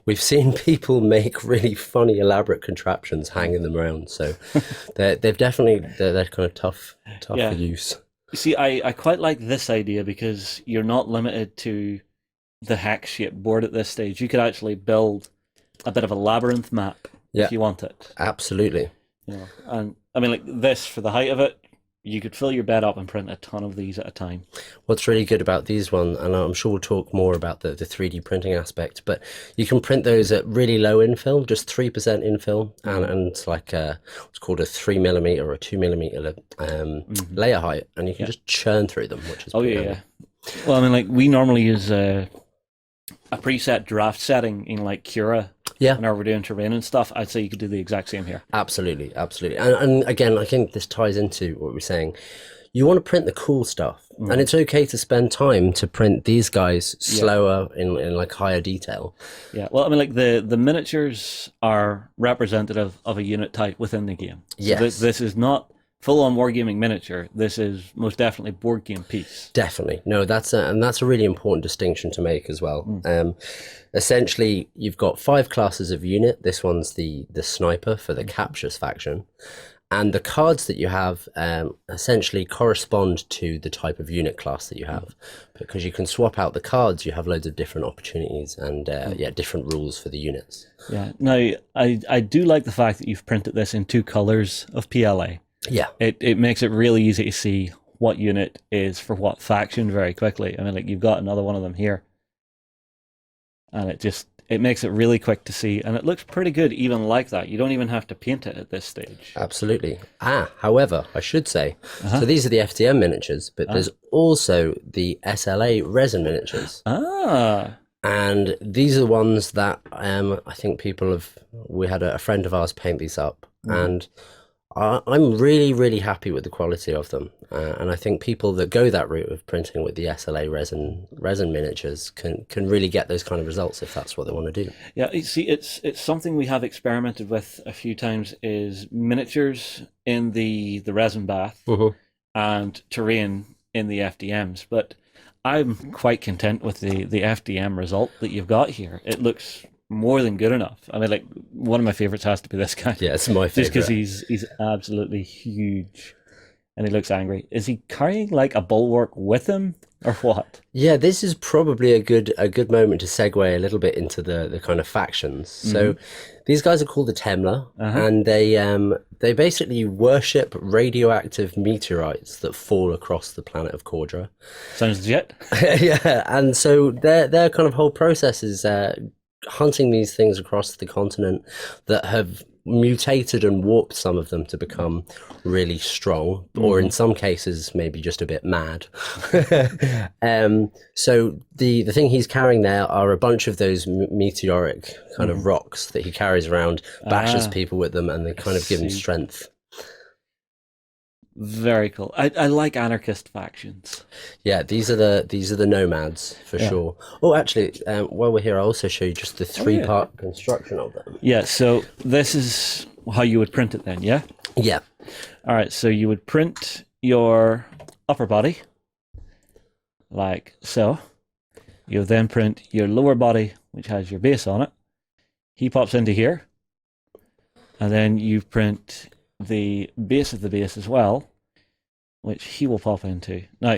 we've seen people make really funny, elaborate contraptions hanging them around. So they're definitely kind of tough for use. You see, I quite like this idea because you're not limited to the hex-shaped board at this stage. You could actually build a bit of a labyrinth map if you want it. Absolutely. And I mean, like this, for the height of it, you could fill your bed up and print a ton of these at a time. What's really good about these ones, and I'm sure we'll talk more about the 3D printing aspect, but you can print those at really low infill, just 3% infill, and like what's called a 3mm or a 2mm layer height, and you can just churn through them, which is handy. Well, I mean, like we normally use a preset draft setting in like Cura. Yeah. Whenever we're doing terrain and stuff, I'd say you could do the exact same here. Absolutely. And again, I think this ties into what we're saying. You want to print the cool stuff, and it's okay to spend time to print these guys slower in like higher detail. Yeah. Well, I mean, like the miniatures are representative of a unit type within the game. So yes. This is not full-on wargaming miniature. This is most definitely board game piece. Definitely. No, that's a really important distinction to make as well. Essentially, you've got 5 classes of unit. This one's the sniper for the captures faction. And the cards that you have essentially correspond to the type of unit class that you have. Because you can swap out the cards, you have loads of different opportunities and different rules for the units. Yeah. Now, I do like the fact that you've printed this in 2 colors of PLA. Yeah. It makes it really easy to see what unit is for what faction very quickly. I mean, like you've got another one of them here. And it makes it really quick to see, and it looks pretty good even like that. You don't even have to paint it at this stage. Absolutely. However, I should say, so these are the FDM miniatures, but there's also the SLA resin miniatures. And these are the ones that I think we had a friend of ours paint these up, and I'm really, really happy with the quality of them. And I think people that go that route of printing with the SLA resin miniatures can really get those kind of results if that's what they want to do. Yeah, you see, it's something we have experimented with a few times is miniatures in the resin bath and terrain in the FDMs. But I'm quite content with the FDM result that you've got here. It looks more than good enough. I mean, like one of my favorites has to be this guy. Yeah, it's my favorite. Just because he's absolutely huge, and he looks angry. Is he carrying like a bulwark with him, or what? Yeah, this is probably a good moment to segue a little bit into the kind of factions. So these guys are called the Temla, and they basically worship radioactive meteorites that fall across the planet of Cordra. Sounds legit. Yeah, and so their kind of whole process is hunting these things across the continent that have mutated and warped some of them to become really strong, or in some cases maybe just a bit mad. So the thing he's carrying there are a bunch of those meteoric kind of rocks that he carries around, bashes people with them, and they kind of give him strength. Very cool. I like anarchist factions. Yeah, these are the nomads for sure. Oh, actually, while we're here, I'll also show you just the 3-part construction of them. Yeah, so this is how you would print it then, yeah? Yeah. All right, so you would print your upper body like so. You'll then print your lower body, which has your base on it. He pops into here. And then you print the base of the base as well, which he will pop into. Now,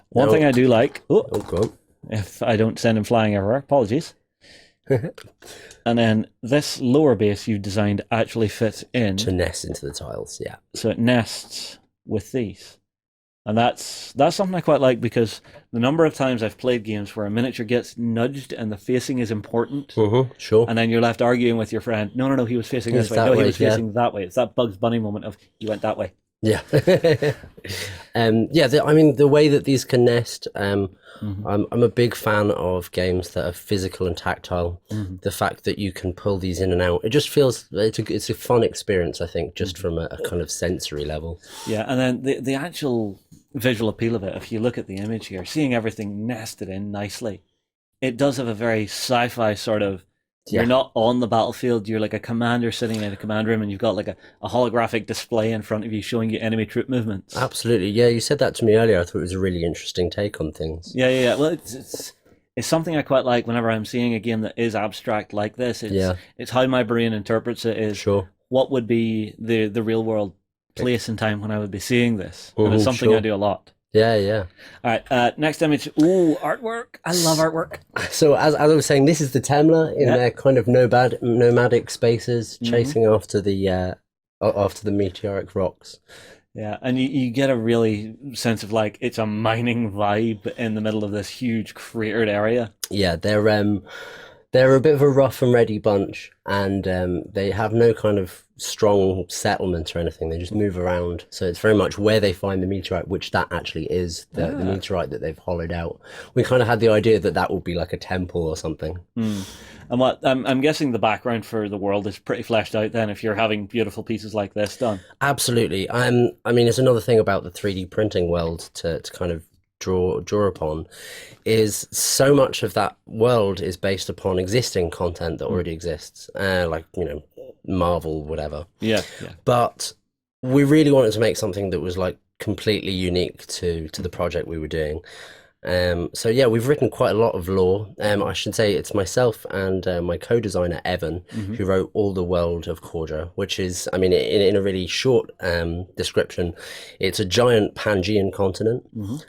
one thing I do like, if I don't send him flying everywhere, apologies. And then this lower base you've designed actually fits in to nest into the tiles, yeah. So it nests with these. And that's something I quite like, because the number of times I've played games where a miniature gets nudged and the facing is important. Sure. And then you're left arguing with your friend, no, he was facing this way. No, he was facing that way. It's that Bugs Bunny moment of, you went that way. Yeah. I mean, the way that these can nest, I'm a big fan of games that are physical and tactile. The fact that you can pull these in and out, it just feels, it's a fun experience, I think, just from a kind of sensory level. Yeah, and then the actual visual appeal of it, if you look at the image here, seeing everything nested in nicely, it does have a very sci-fi sort of, you're not on the battlefield, you're like a commander sitting in a command room and you've got like a holographic display in front of you showing you enemy troop movements. Absolutely. Yeah, you said that to me earlier. I thought it was a really interesting take on things. Yeah. Well, it's something I quite like whenever I'm seeing a game that is abstract like this. It's how my brain interprets it is what would be the real world place and time when I would be seeing this. And it's something I do a lot. Yeah. All right, next image. Ooh, artwork. I love artwork. So as I was saying, this is the Temla in their kind of nomadic spaces, chasing after the meteoric rocks. Yeah, and you get a really sense of like it's a mining vibe in the middle of this huge cratered area. Yeah, they're a bit of a rough and ready bunch, and they have no kind of strong settlement or anything. They just move around. So it's very much where they find the meteorite, which that actually is the meteorite that they've hollowed out. We kind of had the idea that would be like a temple or something. And what I'm guessing the background for the world is pretty fleshed out then if you're having beautiful pieces like this done. Absolutely. I mean, it's another thing about the 3D printing world to kind of draw upon is so much of that world is based upon existing content that already exists, like, you know, Marvel, whatever. Yeah. But we really wanted to make something that was like completely unique to the project we were doing. So yeah, we've written quite a lot of lore. I should say it's myself and my co-designer Evan who wrote all the world of Cordra, which is, I mean, in a really short description, it's a giant Pangean continent.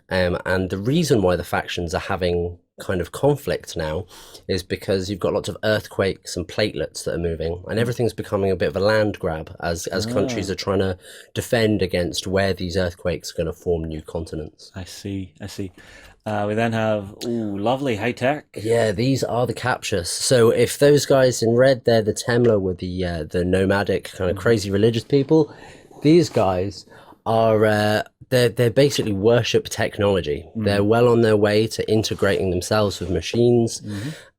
And the reason why the factions are having kind of conflict now is because you've got lots of earthquakes and platelets that are moving, and everything's becoming a bit of a land grab as countries are trying to defend against where these earthquakes are going to form new continents. I see. We then have lovely high tech. Yeah, these are the captures. So if those guys in red, they're the Temla with the nomadic kind of crazy religious people. These guys are they basically worship technology. They're well on their way to integrating themselves with machines,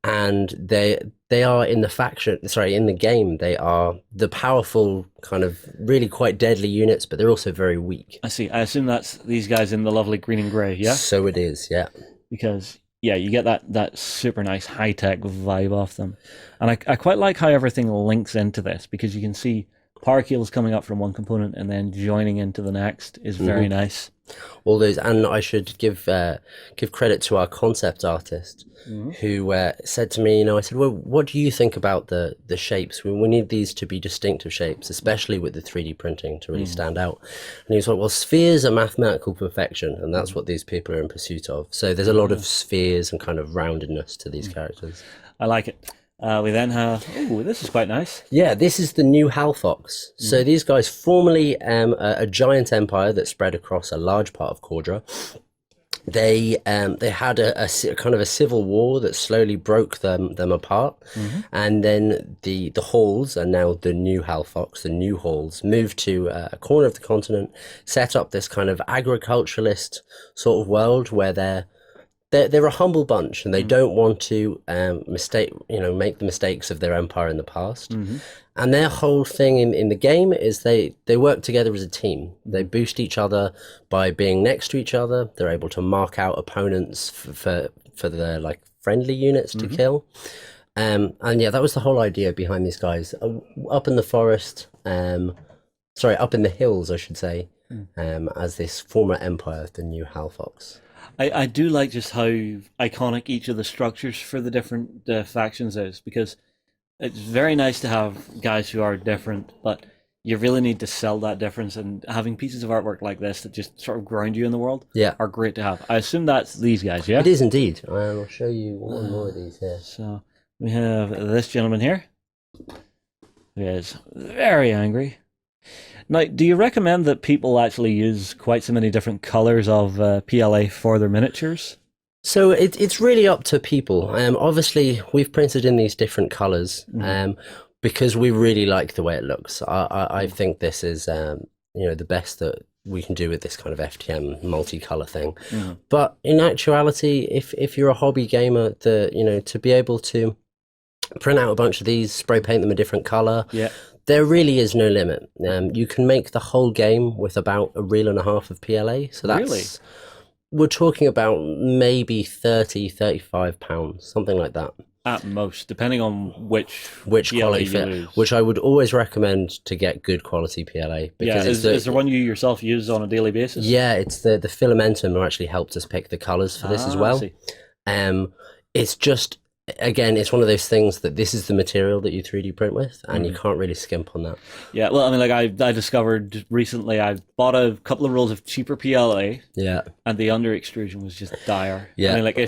and they are in the game. They are the powerful kind of really quite deadly units, but they're also very weak. I see. I assume that's these guys in the lovely green and grey. Yeah. So it is. Yeah. Because you get that super nice high tech vibe off them, and I quite like how everything links into this because you can see power cables coming up from one component and then joining into the next is very nice. All those, and I should give credit to our concept artist who said to me, I said, well, what do you think about the shapes? We need these to be distinctive shapes, especially with the 3D printing to really stand out. And he was like, well, spheres are mathematical perfection, and that's what these people are in pursuit of. So there's a lot of spheres and kind of roundedness to these characters. I like it. We then have, this is quite nice. Yeah, this is the new Halfox. So these guys, formerly a giant empire that spread across a large part of Cordra. They had a kind of a civil war that slowly broke them apart, and then the Halls are now the new Halfox. The new Halls moved to a corner of the continent, set up this kind of agriculturalist sort of world where they're a humble bunch, and they don't want to make the mistakes of their empire in the past. And their whole thing in the game is they work together as a team. They boost each other by being next to each other. They're able to mark out opponents for the like friendly units to kill. And yeah, that was the whole idea behind these guys. Up in the forest, up in the hills, I should say, as this former empire, the new Halfox. I do like just how iconic each of the structures for the different factions is, because it's very nice to have guys who are different, but you really need to sell that difference, and having pieces of artwork like this that just sort of ground you in the world are great to have. I assume that's these guys, yeah? It is indeed. I'll show you one more of these here. So we have this gentleman here who is very angry. Now, do you recommend that people actually use quite so many different colours of PLA for their miniatures? So it's really up to people. Obviously, we've printed in these different colours because we really like the way it looks. I think this is, the best that we can do with this kind of FTM multicolor thing. But in actuality, if you're a hobby gamer, to be able to print out a bunch of these, spray paint them a different color, there really is no limit. You can make the whole game with about 1.5 reels of PLA. So that's we're talking about maybe 30-35 pounds, something like that. At most, depending on which quality fit, which I would always recommend to get good quality PLA. Because is there one you yourself use on a daily basis? Yeah, it's the Filamentum who actually helped us pick the colors for this as well. It's just, again, it's one of those things that this is the material that you 3D print with, and you can't really skimp on that. Yeah, well, I mean, like I discovered recently, I bought a couple of rolls of cheaper PLA. Yeah. And the under extrusion was just dire. Yeah. I mean, like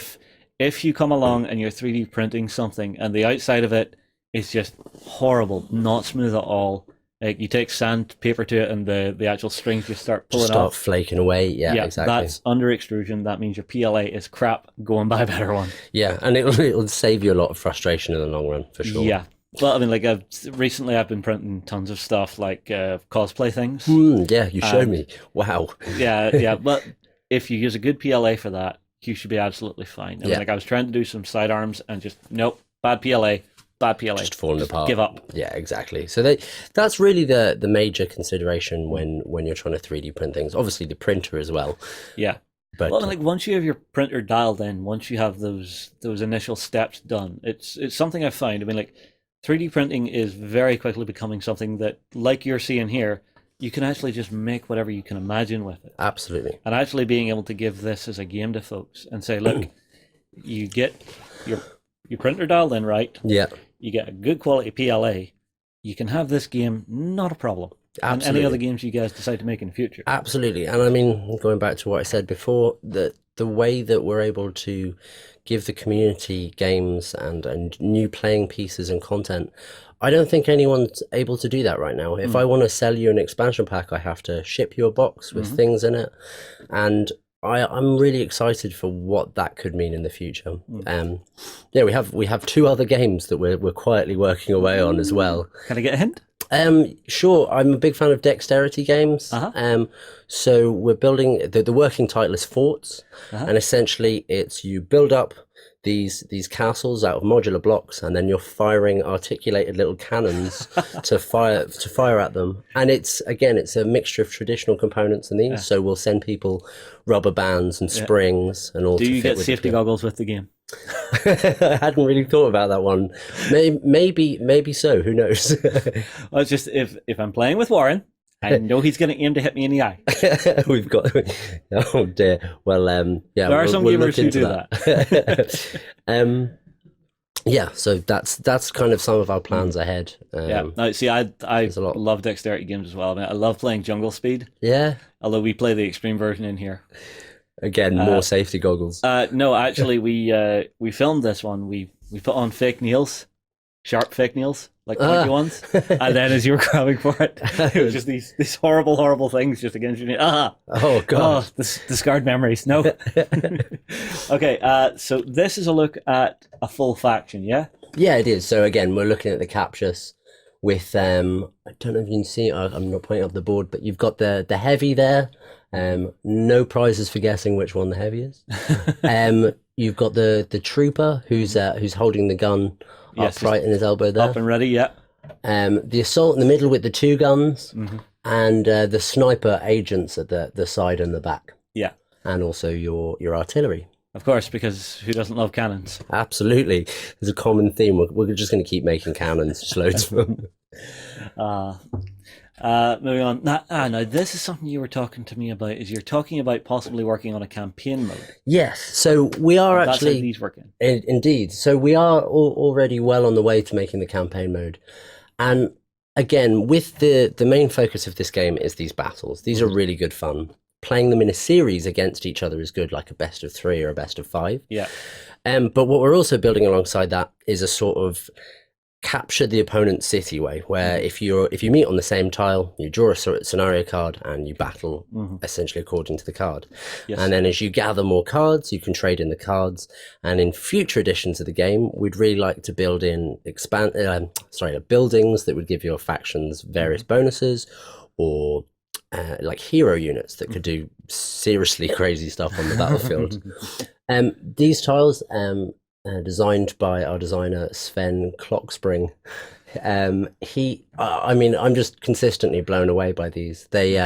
if you come along and you're 3D printing something and the outside of it is just horrible, not smooth at all, like you take sandpaper to it and the actual strings just start pulling off. Flaking away. Yeah, exactly. That's under extrusion. That means your PLA is crap. Go and buy a better one. Yeah, and it'll save you a lot of frustration in the long run, for sure. Yeah. Well, I mean, like recently I've been printing tons of stuff like cosplay things. Yeah, you showed me. Wow. Yeah. But if you use a good PLA for that, you should be absolutely fine. I mean, like I was trying to do some sidearms and just nope, bad PLA. Just falling apart. Give up. Yeah, exactly. So that's really the major consideration when you're trying to 3D print things. Obviously, the printer as well. Yeah. But well, like once you have your printer dialed in, once you have those initial steps done, it's something I've found. I mean, like 3D printing is very quickly becoming something that, like you're seeing here, you can actually just make whatever you can imagine with it. Absolutely. And actually being able to give this as a game to folks and say, look, you get your printer dialed in right. Yeah. You get a good quality PLA. You can have this game, not a problem. Absolutely. And any other games you guys decide to make in the future. Absolutely. And I mean, going back to what I said before, that the way that we're able to give the community games and new playing pieces and content, I don't think anyone's able to do that right now. If I want to sell you an expansion pack, I have to ship you a box with things in it. And I'm really excited for what that could mean in the future. Yeah, we have 2 other games that we're quietly working away on as well. Can I get a hint? Sure. I'm a big fan of dexterity games. So we're building, the working title is Forts, and essentially it's you build up these castles out of modular blocks, and then you're firing articulated little cannons to fire at them. And it's a mixture of traditional components in these. So we'll send people rubber bands and springs and all. Do you get safety goggles with the game? I hadn't really thought about that one. Maybe so. Who knows? Well, it's just if I'm playing with Warren, I know he's going to aim to hit me in the eye. We've got. Oh dear. Well, yeah. There are some gamers who do that. Yeah. So that's kind of some of our plans ahead. Yeah. No, see, I love dexterity games as well. I mean, I love playing Jungle Speed. Yeah. Although we play the extreme version in here. Again, more safety goggles. No, actually, we filmed this one. We put on fake nails, sharp fake nails, like pointy ones, and then as you were grabbing for it, it was just these horrible things just against your knee. Oh god! Oh, discard memories. No. Okay, so this is a look at a full faction, yeah? Yeah, it is. So again, we're looking at the captures with I don't know if you can see. I'm not pointing up the board, but you've got the heavy there. No prizes for guessing which one the heavy is. You've got the trooper who's holding the gun upright in his elbow there, up and ready. Yeah. The assault in the middle with the 2 guns, and the sniper agents at the side and the back. Yeah. And also your artillery. Of course, because who doesn't love cannons? Absolutely, there's a common theme. We're just going to keep making cannons, just loads of them. Moving on. Now, this is something you were talking to me about. Is you're talking about possibly working on a campaign mode? Yes. So we are actually. That's how these working. Indeed. So we are already well on the way to making the campaign mode, and again, with the main focus of this game is these battles. These are really good fun. Playing them in a series against each other is good, like a best of 3 or a best of 5. Yeah. But what we're also building alongside that is a sort of capture the opponent's city way, where if you meet on the same tile, you draw a scenario card and you battle essentially according to the card. Yes. And then as you gather more cards, you can trade in the cards. And in future editions of the game, we'd really like to build in buildings that would give your factions various bonuses, or like hero units that could do seriously crazy stuff on the battlefield. These tiles, designed by our designer Sven Klockspring. I'm just consistently blown away by these. They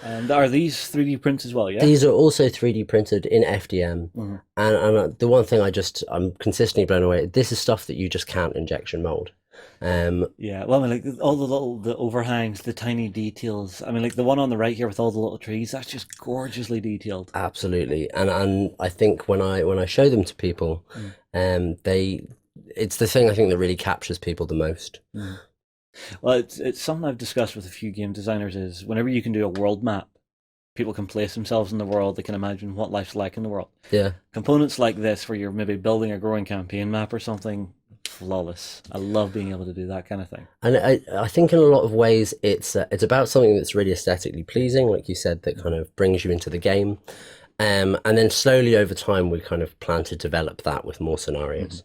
and are these 3D prints as well? Yeah, these are also 3D printed in FDM. And the one thing I'm consistently blown away. This is stuff that you just can't injection mold. Yeah, well, I mean, like all the overhangs, the tiny details. I mean, like the one on the right here with all the little trees, that's just gorgeously detailed. Absolutely, and I think when I show them to people, it's the thing I think that really captures people the most. Well, it's something I've discussed with a few game designers is whenever you can do a world map, people can place themselves in the world, they can imagine what life's like in the world. Yeah. Components like this, where you're maybe building a growing campaign map or something, flawless. I love being able to do that kind of thing. And I think in a lot of ways it's about something that's really aesthetically pleasing, like you said, that kind of brings you into the game. And then slowly over time, we kind of plan to develop that with more scenarios.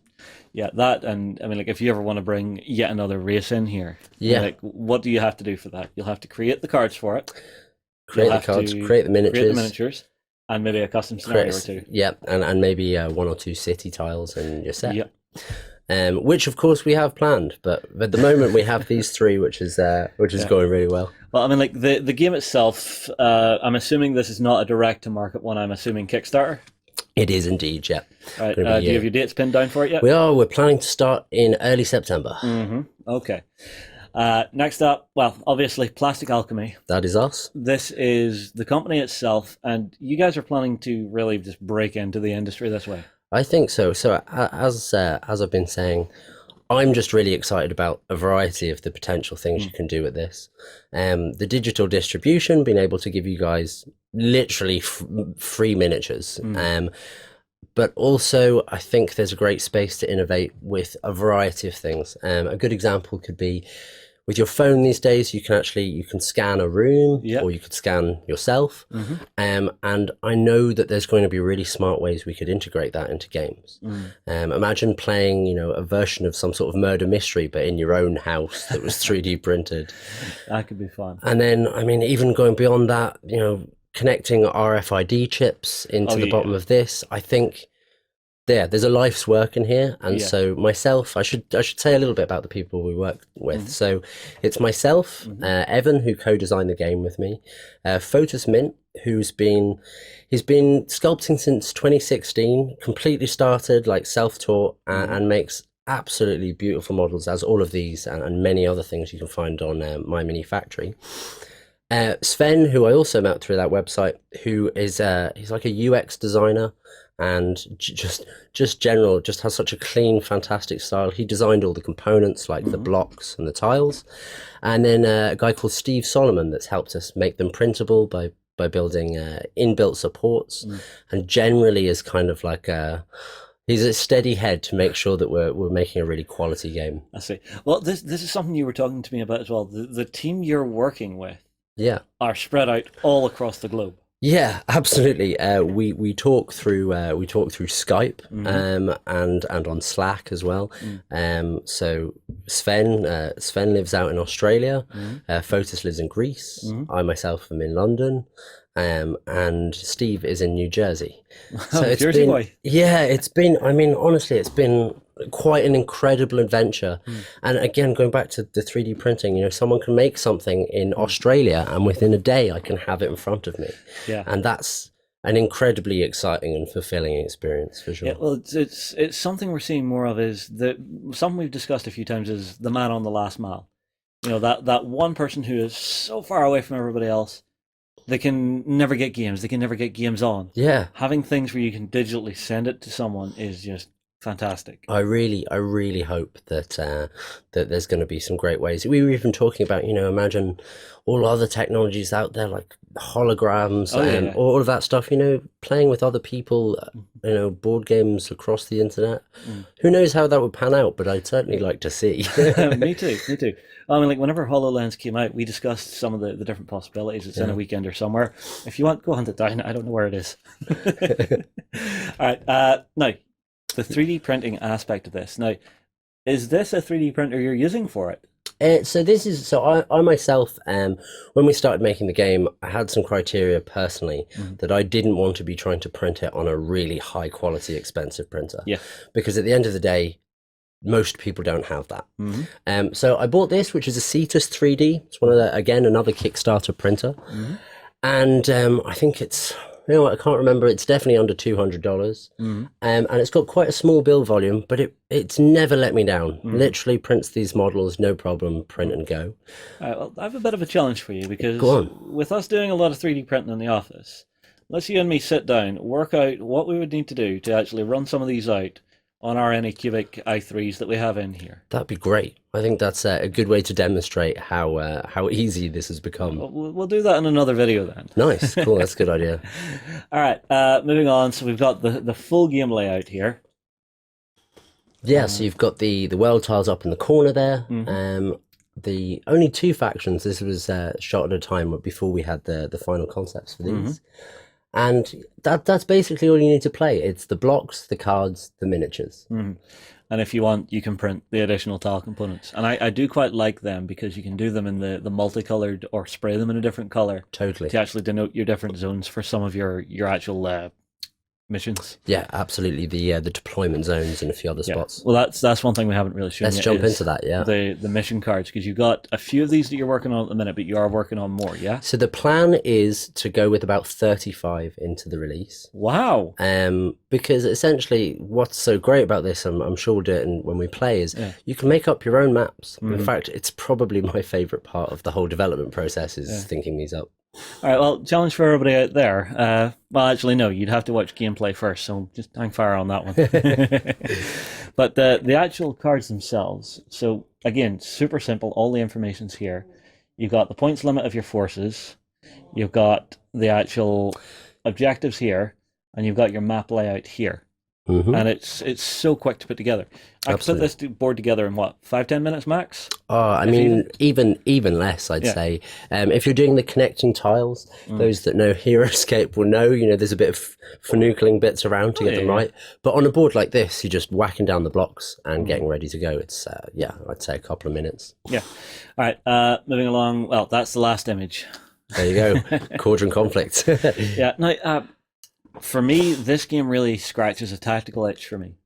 Yeah, that, and I mean, like if you ever want to bring yet another race in here, yeah, like what do you have to do for that? You'll have to create the cards for it. Create the cards, create the miniatures, and maybe a custom scenario or two. Yeah, and maybe 1 or 2 city tiles in your set. Yep. Which of course we have planned, but at the moment we have these 3, which is going really well. Well, I mean, like the game itself, I'm assuming this is not a direct to market one. I'm assuming Kickstarter. It is indeed, yeah. Right. Do you have your dates pinned down for it yet? We're planning to start in early September. Okay. Next up, well, obviously, Plastic Alchemy. That is us. This is the company itself, and you guys are planning to really just break into the industry this way. I think so. So as I've been saying, I'm just really excited about a variety of the potential things you can do with this. The digital distribution, being able to give you guys literally free miniatures. But also, I think there's a great space to innovate with a variety of things. A good example could be with your phone these days, you can scan a room, or you could scan yourself. And I know that there's going to be really smart ways we could integrate that into games. Imagine playing, a version of some sort of murder mystery, but in your own house that was 3D printed. That could be fun. And then, I mean, even going beyond that, connecting RFID chips into the bottom of this, I think there's a life's work in here. And so myself, I should say a little bit about the people we work with. So it's myself, Evan, who co-designed the game with me, Photos Mint, he's been sculpting since 2016, completely started like self-taught, and makes absolutely beautiful models, as all of these and many other things you can find on My Mini Factory. Sven, who I also met through that website, who is he's like a UX designer and just has such a clean, fantastic style. He designed all the components, like the blocks and the tiles. And then a guy called Steve Solomon that's helped us make them printable by building inbuilt supports, and generally is kind of like he's a steady head to make sure that we're making a really quality game. I see. Well, this is something you were talking to me about as well. The team you're working with are spread out all across the globe. Yeah, absolutely. We talk through Skype and on Slack as well. So Sven lives out in Australia. Photos lives in Greece. I myself am in London. And Steve is in New Jersey. So it's Jersey been, boy. Yeah, it's been. I mean, honestly, it's been quite an incredible adventure. And again, going back to the 3D printing, someone can make something in Australia, and within a day, I can have it in front of me. Yeah, and that's an incredibly exciting and fulfilling experience for sure. Yeah, well, it's something we're seeing more of. Is that something we've discussed a few times? Is the man on the last mile. That one person who is so far away from everybody else. They can never get games. They can never get games on. Yeah. Having things where you can digitally send it to someone is just fantastic. I really hope that that there's going to be some great ways. We were even talking about, imagine all other technologies out there like holograms and all of that stuff, playing with other people, board games across the internet. Who knows how that would pan out, but I'd certainly like to see. Me too. I mean, like whenever HoloLens came out, we discussed some of the different possibilities. It's in a weekend or somewhere. If you want, go hunt it down. I don't know where it is. All right. Now, the 3D printing aspect of this. Now, is this a 3D printer you're using for it? I myself, when we started making the game, I had some criteria personally that I didn't want to be trying to print it on a really high quality, expensive printer. Yeah. Because at the end of the day, most people don't have that. So I bought this, which is a Cetus 3D. It's another Kickstarter printer. And I think it's, I can't remember. It's definitely under $200. And it's got quite a small build volume, but it's never let me down. Literally prints these models, no problem, print and go. Well, I have a bit of a challenge for you, because Go on. with us doing a lot of 3D printing in the office, let's you and me sit down, work out what we would need to do to actually run some of these out on our Anycubic i3s that we have in here. That'd be great. I think that's a good way to demonstrate how easy this has become. We'll do that in another video then. Nice, cool. That's a good idea. All right, moving on. So we've got the full game layout here. Yeah, so you've got the world tiles up in the corner there. The only 2 factions. This was shot at a time before we had the final concepts for these. And that's basically all you need to play. It's the blocks, the cards, the miniatures. And if you want, you can print the additional tile components. And I do quite like them, because you can do them in the multicolored, or spray them in a different color. Totally. To actually denote your different zones for some of your actual missions. Yeah, absolutely. The deployment zones and a few other spots. Well, that's one thing we haven't really shown. Let's jump into that. Yeah, the mission cards, because you've got a few of these that you're working on at the minute, but you are working on more. Yeah. So the plan is to go with about 35 into the release. Wow. Because essentially, what's so great about this, I'm sure we'll do it when we play, is you can make up your own maps. In fact, it's probably my favorite part of the whole development process is thinking these up. All right, well, challenge for everybody out there. Well, actually, no, you'd have to watch gameplay first, so just hang fire on that one. But the actual cards themselves, so again, super simple. All the information's here. You've got the points limit of your forces. You've got the actual objectives here, and you've got your map layout here. And it's so quick to put together. I could put this board together in what, 5-10 minutes max? I mean, even less, I'd say. If you're doing the connecting tiles, those that know HeroScape will know, there's a bit of fanookling bits around to get them right. But on a board like this, you're just whacking down the blocks and getting ready to go. It's, I'd say a couple of minutes. Yeah. All right, moving along. Well, that's the last image. There you go. Cauldron conflict. Yeah. Now, for me, this game really scratches a tactical itch for me,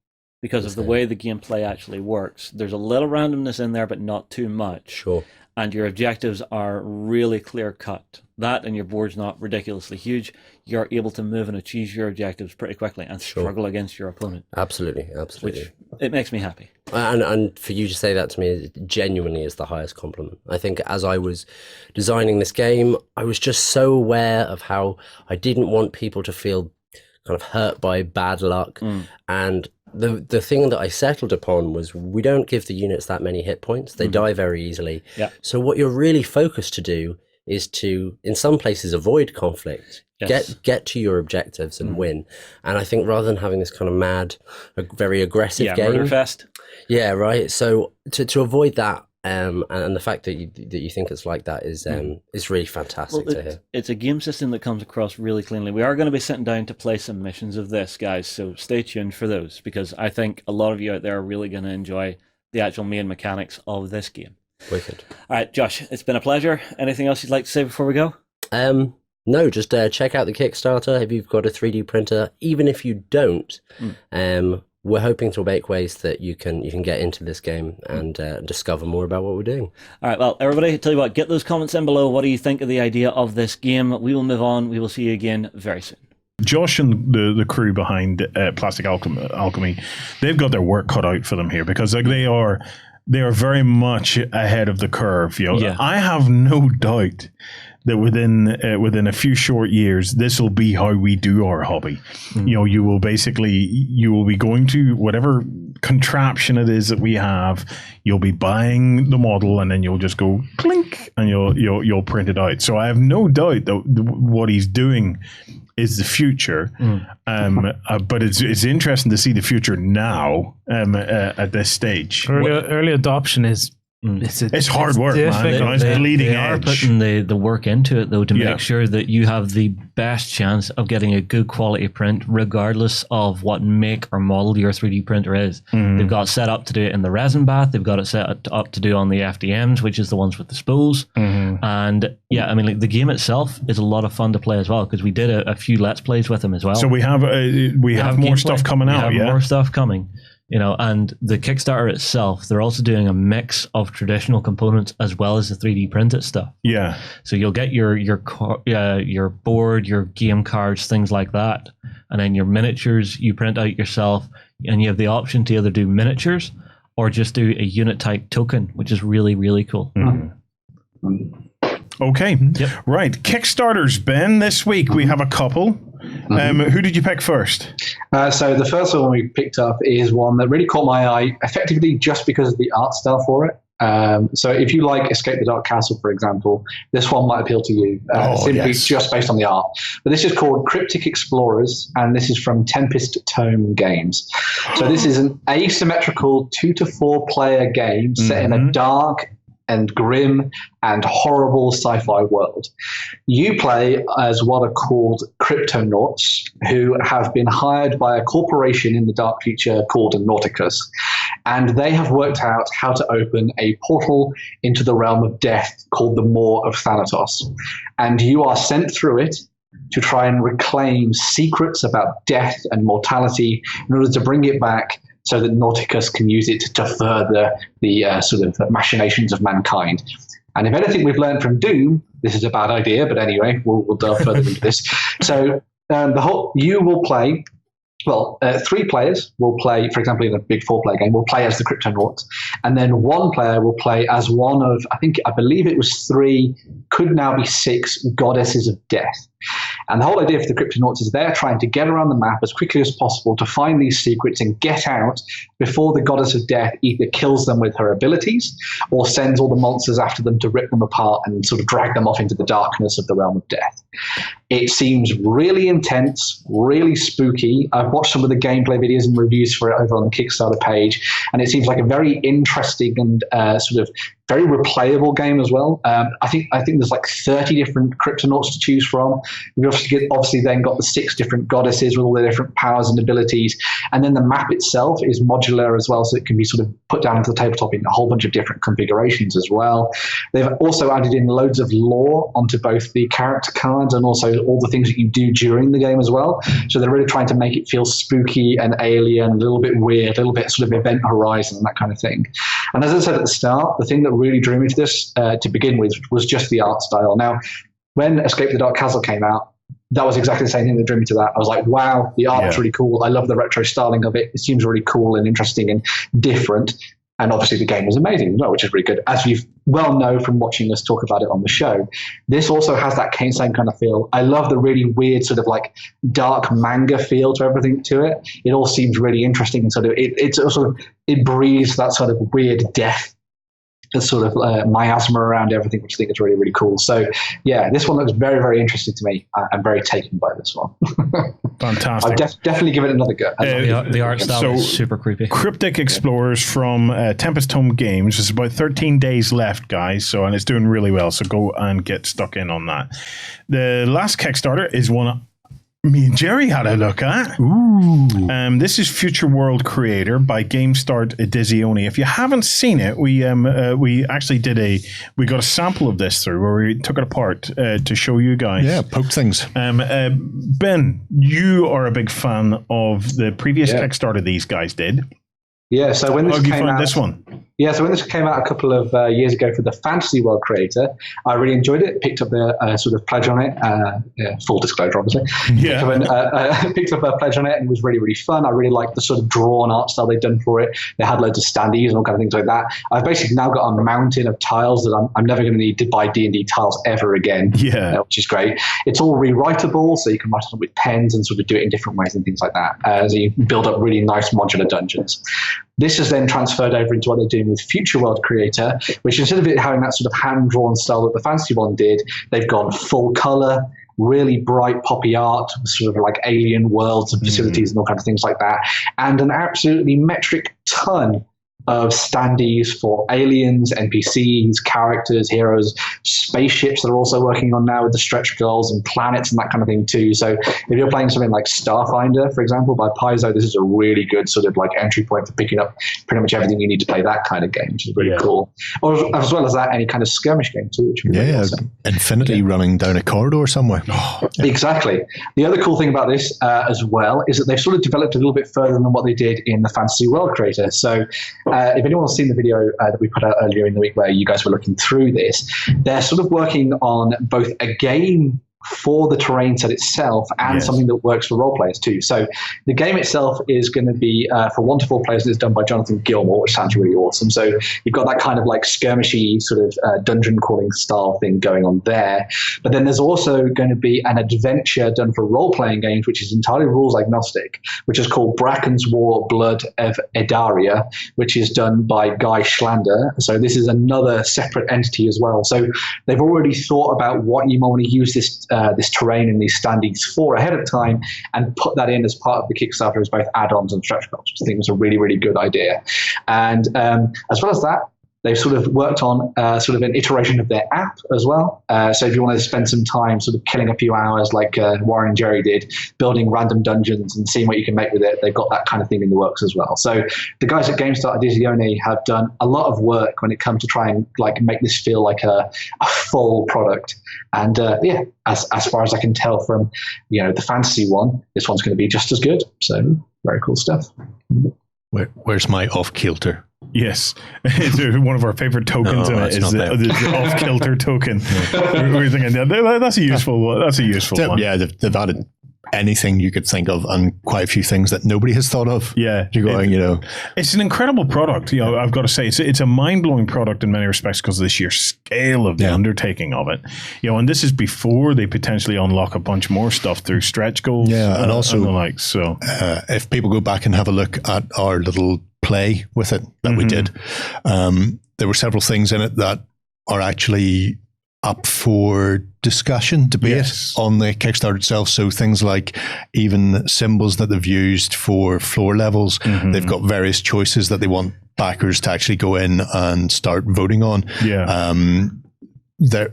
because of the way the gameplay actually works. There's a little randomness in there, but not too much. Sure. And your objectives are really clear cut. That, and your board's not ridiculously huge. You're able to move and achieve your objectives pretty quickly and struggle against your opponent. Absolutely. Which it makes me happy. And for you to say that to me, it genuinely is the highest compliment. I think as I was designing this game, I was just so aware of how I didn't want people to feel kind of hurt by bad luck. And the thing that I settled upon was we don't give the units that many hit points. They die very easily. Yeah. So what you're really focused to do is to, in some places, avoid conflict, get to your objectives and win. And I think rather than having this kind of mad, very aggressive game. Murder fest. Yeah, right. So to avoid that, and the fact that you think it's like that is really fantastic to hear. It's a game system that comes across really cleanly. We are going to be sitting down to play some missions of this, guys, so stay tuned for those, because I think a lot of you out there are really going to enjoy the actual main mechanics of this game. Wicked. All right, Josh, it's been a pleasure. Anything else you'd like to say before we go? No, just check out the Kickstarter if you've got a 3D printer. Even if you don't, we're hoping to make ways that you can get into this game and discover more about what we're doing. All right, well, everybody, tell you what, get those comments in below. What do you think of the idea of this game? We will move on. We will see you again very soon. Josh and the crew behind Plastic Alchemy, they've got their work cut out for them here, because they are very much ahead of the curve. I have no doubt that within a few short years, this will be how we do our hobby. You will be going to whatever contraption it is that we have. You'll be buying the model, and then you'll just go clink, and you'll print it out. So I have no doubt that what he's doing is the future. But it's interesting to see the future now at this stage. Early adoption is It's hard work, man. It's bleeding They are edge. putting the work into it, though, to make sure that you have the best chance of getting a good quality print, regardless of what make or model your 3D printer is. They've got it set up to do it in the resin bath. They've got it set up to do on the FDMs, which is the ones with the spools. And yeah, I mean, like the game itself is a lot of fun to play as well, because we did a few Let's Plays with them as well. So we have more gameplay. stuff coming out. More stuff coming. You know, and the Kickstarter itself, they're also doing a mix of traditional components as well as the 3D printed stuff. Yeah. So you'll get your board, your game cards, things like that, and then your miniatures you print out yourself, and you have the option to either do miniatures or just do a unit type token, which is really, really cool. Okay. Right. Kickstarters, Ben. This week we have a couple. Who did you pick first? So the first one we picked up is one that really caught my eye, effectively just because of the art style for it. So if you like Escape the Dark Castle, for example, this one might appeal to you, simply just based on the art. But this is called Cryptic Explorers, and this is from Tempest Tome Games. So this is an asymmetrical 2 to 4 player game set in a dark and grim and horrible sci-fi world. You play as what are called cryptonauts, who have been hired by a corporation in the dark future called Nauticus, and they have worked out how to open a portal into the realm of death called the Maw of Thanatos. And you are sent through it to try and reclaim secrets about death and mortality in order to bring it back so that Nauticus can use it to further the sort of machinations of mankind. And if anything we've learned from Doom, this is a bad idea, but anyway, we'll delve further into this. So you will play, 3 players will play, for example, in a big 4-player game, will play as the Cryptonauts, and then 1 player will play as one of, I believe it was 3, could now be 6 goddesses of death. And the whole idea for the Cryptonauts is they're trying to get around the map as quickly as possible to find these secrets and get out before the goddess of death either kills them with her abilities or sends all the monsters after them to rip them apart and sort of drag them off into the darkness of the realm of death. It seems really intense, really spooky. I've watched some of the gameplay videos and reviews for it over on the Kickstarter page, and it seems like a very interesting and sort of very replayable game as well. I think there's like 30 different Cryptonauts to choose from. We obviously then got the 6 different goddesses with all their different powers and abilities, and then the map itself is modular as well, so it can be sort of put down into the tabletop in a whole bunch of different configurations as well. They've also added in loads of lore onto both the character cards and also all the things that you do during the game as well. So they're really trying to make it feel spooky and alien, a little bit weird, a little bit sort of Event Horizon and that kind of thing. And as I said at the start, the thing that really drew me to this to begin with was just the art style. Now, when Escape the Dark Castle came out, that was exactly the same thing that drew me to that. I was like, wow, the art is really cool. I love the retro styling of it. It seems really cool and interesting and different. And obviously the game was amazing as well, which is really good. As you well know from watching us talk about it on the show, this also has that same kind of feel. I love the really weird sort of like dark manga feel to everything to it. It all seems really interesting and sort of it breathes that sort of weird death, the sort of miasma around everything, which I think is really, really cool. So, yeah, this one looks very, very interesting to me. I'm very taken by this one. Fantastic. I'll definitely give it another go. The art style is super creepy. Cryptic Explorers from Tempest Tome Games. There's about 13 days left, guys, and it's doing really well, so go and get stuck in on that. The last Kickstarter is one me and Jerry had a look at. Ooh. This is Future World Creator by GameStart Edizione. If you haven't seen it, we actually we got a sample of this through where we took it apart to show you guys. Yeah, poked things. Ben, you are a big fan of the previous Kickstarter these guys did. Yeah, so when this How did you came find out, this one? Yeah, so when this came out a couple of years ago for the Fantasy World Creator, I really enjoyed it. Picked up a sort of pledge on it. Full disclosure, obviously. Yeah. Picked up a pledge on it, and it was really, really fun. I really liked the sort of drawn art style they'd done for it. They had loads of standees and all kind of things like that. I've basically now got a mountain of tiles that I'm never going to need to buy D&D tiles ever again. Yeah. Which is great. It's all rewritable, so you can write it up with pens and sort of do it in different ways and things like that. So you build up really nice modular dungeons. This is then transferred over into what they're doing with Future World Creator, which instead of it having that sort of hand-drawn style that the Fantasy one did, they've gone full color, really bright poppy art, sort of like alien worlds and facilities and all kinds of things like that, and an absolutely metric ton of standees for aliens, NPCs, characters, heroes, spaceships that are also working on now with the stretch goals and planets and that kind of thing too. So if you're playing something like Starfinder, for example, by Paizo, this is a really good sort of like entry point for picking up pretty much everything you need to play that kind of game, which is really cool. Or as well as that, any kind of skirmish game too, which would be really awesome. Infinity running down a corridor somewhere. Exactly. The other cool thing about this as well is that they've sort of developed a little bit further than what they did in the Fantasy World Creator. So if anyone's seen the video that we put out earlier in the week where you guys were looking through this, they're sort of working on both a game for the terrain set itself and something that works for role players too. So the game itself is going to be for 1 to 4 players, and it's done by Jonathan Gilmour, which sounds really awesome. So you've got that kind of like skirmishy sort of dungeon crawling style thing going on there. But then there's also going to be an adventure done for role playing games, which is entirely rules agnostic, which is called Bracken's War Blood of Edaria, which is done by Guy Schlander. So this is another separate entity as well. So they've already thought about what you might want to use this terrain and these standees for ahead of time and put that in as part of the Kickstarter as both add-ons and stretch goals, which I think was a really, really good idea. And as well as that, they've sort of worked on sort of an iteration of their app as well. So if you want to spend some time sort of killing a few hours like Warren and Jerry did, building random dungeons and seeing what you can make with it, they've got that kind of thing in the works as well. So the guys at GameStart Edizione have done a lot of work when it comes to try and like make this feel like a full product. And as far as I can tell from the fantasy one, this one's going to be just as good. So very cool stuff. Where's my off-kilter? Yes, it's one of our favorite tokens in it is the off-kilter token. We're thinking that's a useful one. That's a useful one. Yeah, they've added anything you could think of and quite a few things that nobody has thought of. Yeah. You're going, It's an incredible product. I've got to say, it's a mind-blowing product in many respects because of the sheer scale of the undertaking of it. And this is before they potentially unlock a bunch more stuff through stretch goals. Yeah, and also and the like. So if people go back and have a look at our little play with it that we did, there were several things in it that are actually up for discussion, debate on the Kickstarter itself. So things like even symbols that they've used for floor levels, they've got various choices that they want backers to actually go in and start voting on. There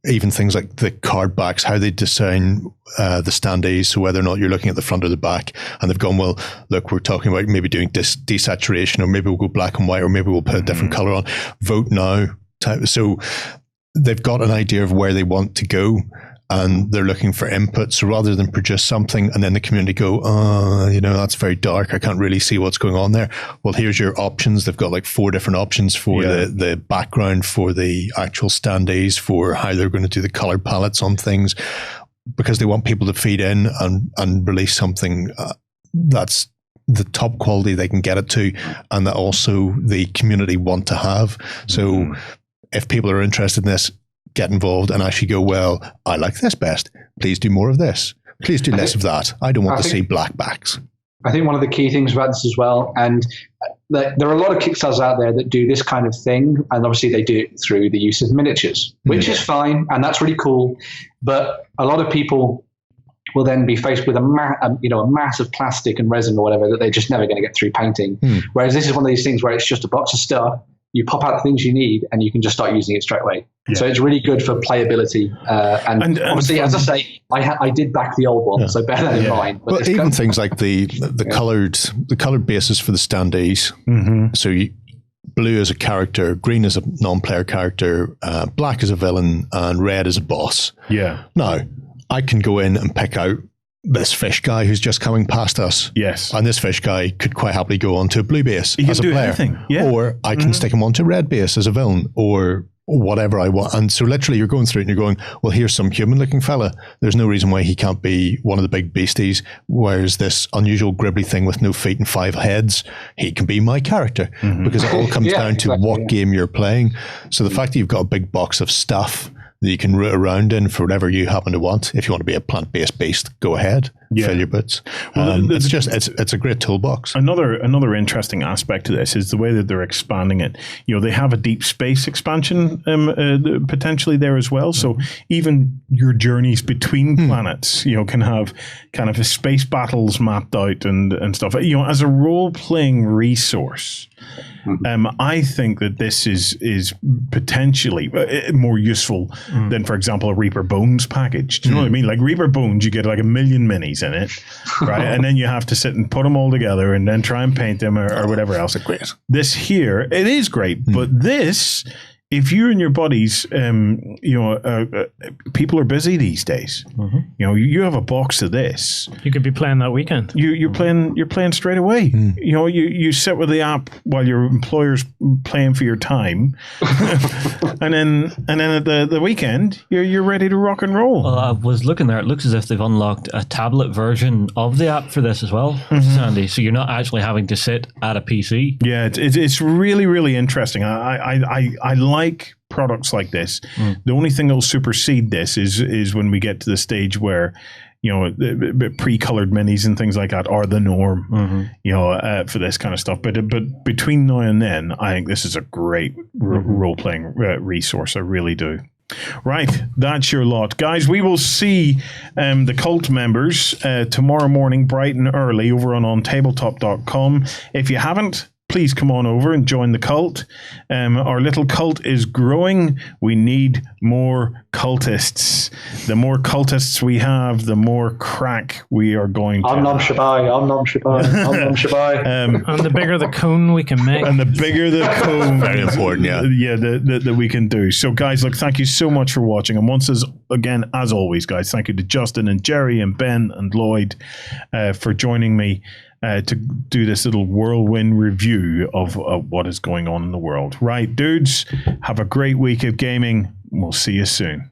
even things like the card backs, how they design the standees, so whether or not you're looking at the front or the back, and they've gone, well, look, we're talking about maybe doing desaturation, or maybe we'll go black and white, or maybe we'll put a different color on. Vote now type. So they've got an idea of where they want to go, and they're looking for input. So rather than produce something and then the community go, that's very dark, I can't really see what's going on there. Well, here's your options. They've got like 4 different options for the background, for the actual standees, for how they're going to do the color palettes on things, because they want people to feed in and release something that's the top quality they can get it to, and that also the community want to have. So if people are interested in this, get involved and actually go, well, I like this best. Please do more of this. Please do less of that. I don't want to see black backs. I think one of the key things about this as well, and there are a lot of Kickstarters out there that do this kind of thing, and obviously they do it through the use of miniatures, which is fine, and that's really cool. But a lot of people will then be faced with a mass of plastic and resin or whatever that they're just never going to get through painting. Whereas this is one of these things where it's just a box of stuff. You pop out the things you need, and you can just start using it straight away. Yeah. So it's really good for playability. And obviously, as I say, I did back the old one, so bear that in mind. But even things like the colored bases for the standees. So blue as a character, green as a non-player character, black as a villain, and red as a boss. Yeah. Now, I can go in and pick out this fish guy who's just coming past us. Yes. And this fish guy could quite happily go onto a blue base as a player. Anything. Yeah. Or I can stick him onto a red base as a villain, or whatever I want. And so literally you're going through it and you're going, well, here's some human looking fella. There's no reason why he can't be one of the big beasties. Whereas this unusual gribbly thing with no feet and 5 heads, he can be my character. Because it all comes down to what game you're playing. So the fact that you've got a big box of stuff that you can root around in for whatever you happen to want. If you want to be a plant-based beast, go ahead, fill your boots. It's a great toolbox. Another interesting aspect to this is the way that they're expanding it. They have a deep space expansion potentially there as well. So even your journeys between planets, can have kind of a space battles mapped out and stuff. As a role-playing resource, I think that this is potentially more useful than, for example, a Reaper Bones package. Do you know what I mean? Like Reaper Bones, you get like 1 million minis in it, right? And then you have to sit and put them all together and then try and paint them or whatever else. Great. This here, it is great, but this, if you and your buddies, people are busy these days. You know, you have a box of this. You could be playing that weekend. You're playing straight away. You know, you sit with the app while your employer's playing for your time, and then at the weekend you're ready to rock and roll. Well, I was looking there. It looks as if they've unlocked a tablet version of the app for this as well, Sandy. So you're not actually having to sit at a PC. Yeah, it's really, really interesting. I like products like this. The only thing that will supersede this is when we get to the stage where, you know, pre-colored minis and things like that are the norm, you know, for this kind of stuff. But between now and then, I think this is a great role-playing resource. I really do. Right, that's your lot. Guys, we will see the cult members tomorrow morning bright and early over on OnTabletop.com. If you haven't, please come on over and join the cult. Our little cult is growing. We need more cultists. The more cultists we have, the more crack we are going to Om Nom Shabai, Om Nom Shabai, Om Nom Shabai. And the bigger the cone we can make. And the bigger the cone. Very important, yeah. That we can do. So, guys, look, thank you so much for watching. And again, as always, guys, thank you to Justin and Jerry and Ben and Lloyd for joining me to do this little whirlwind review of what is going on in the world. Right, dudes, have a great week of gaming. We'll see you soon.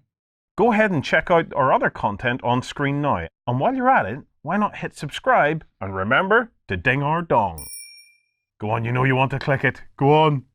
Go ahead and check out our other content on screen now. And while you're at it, why not hit subscribe and remember to ding our dong. Go on, you know you want to click it. Go on.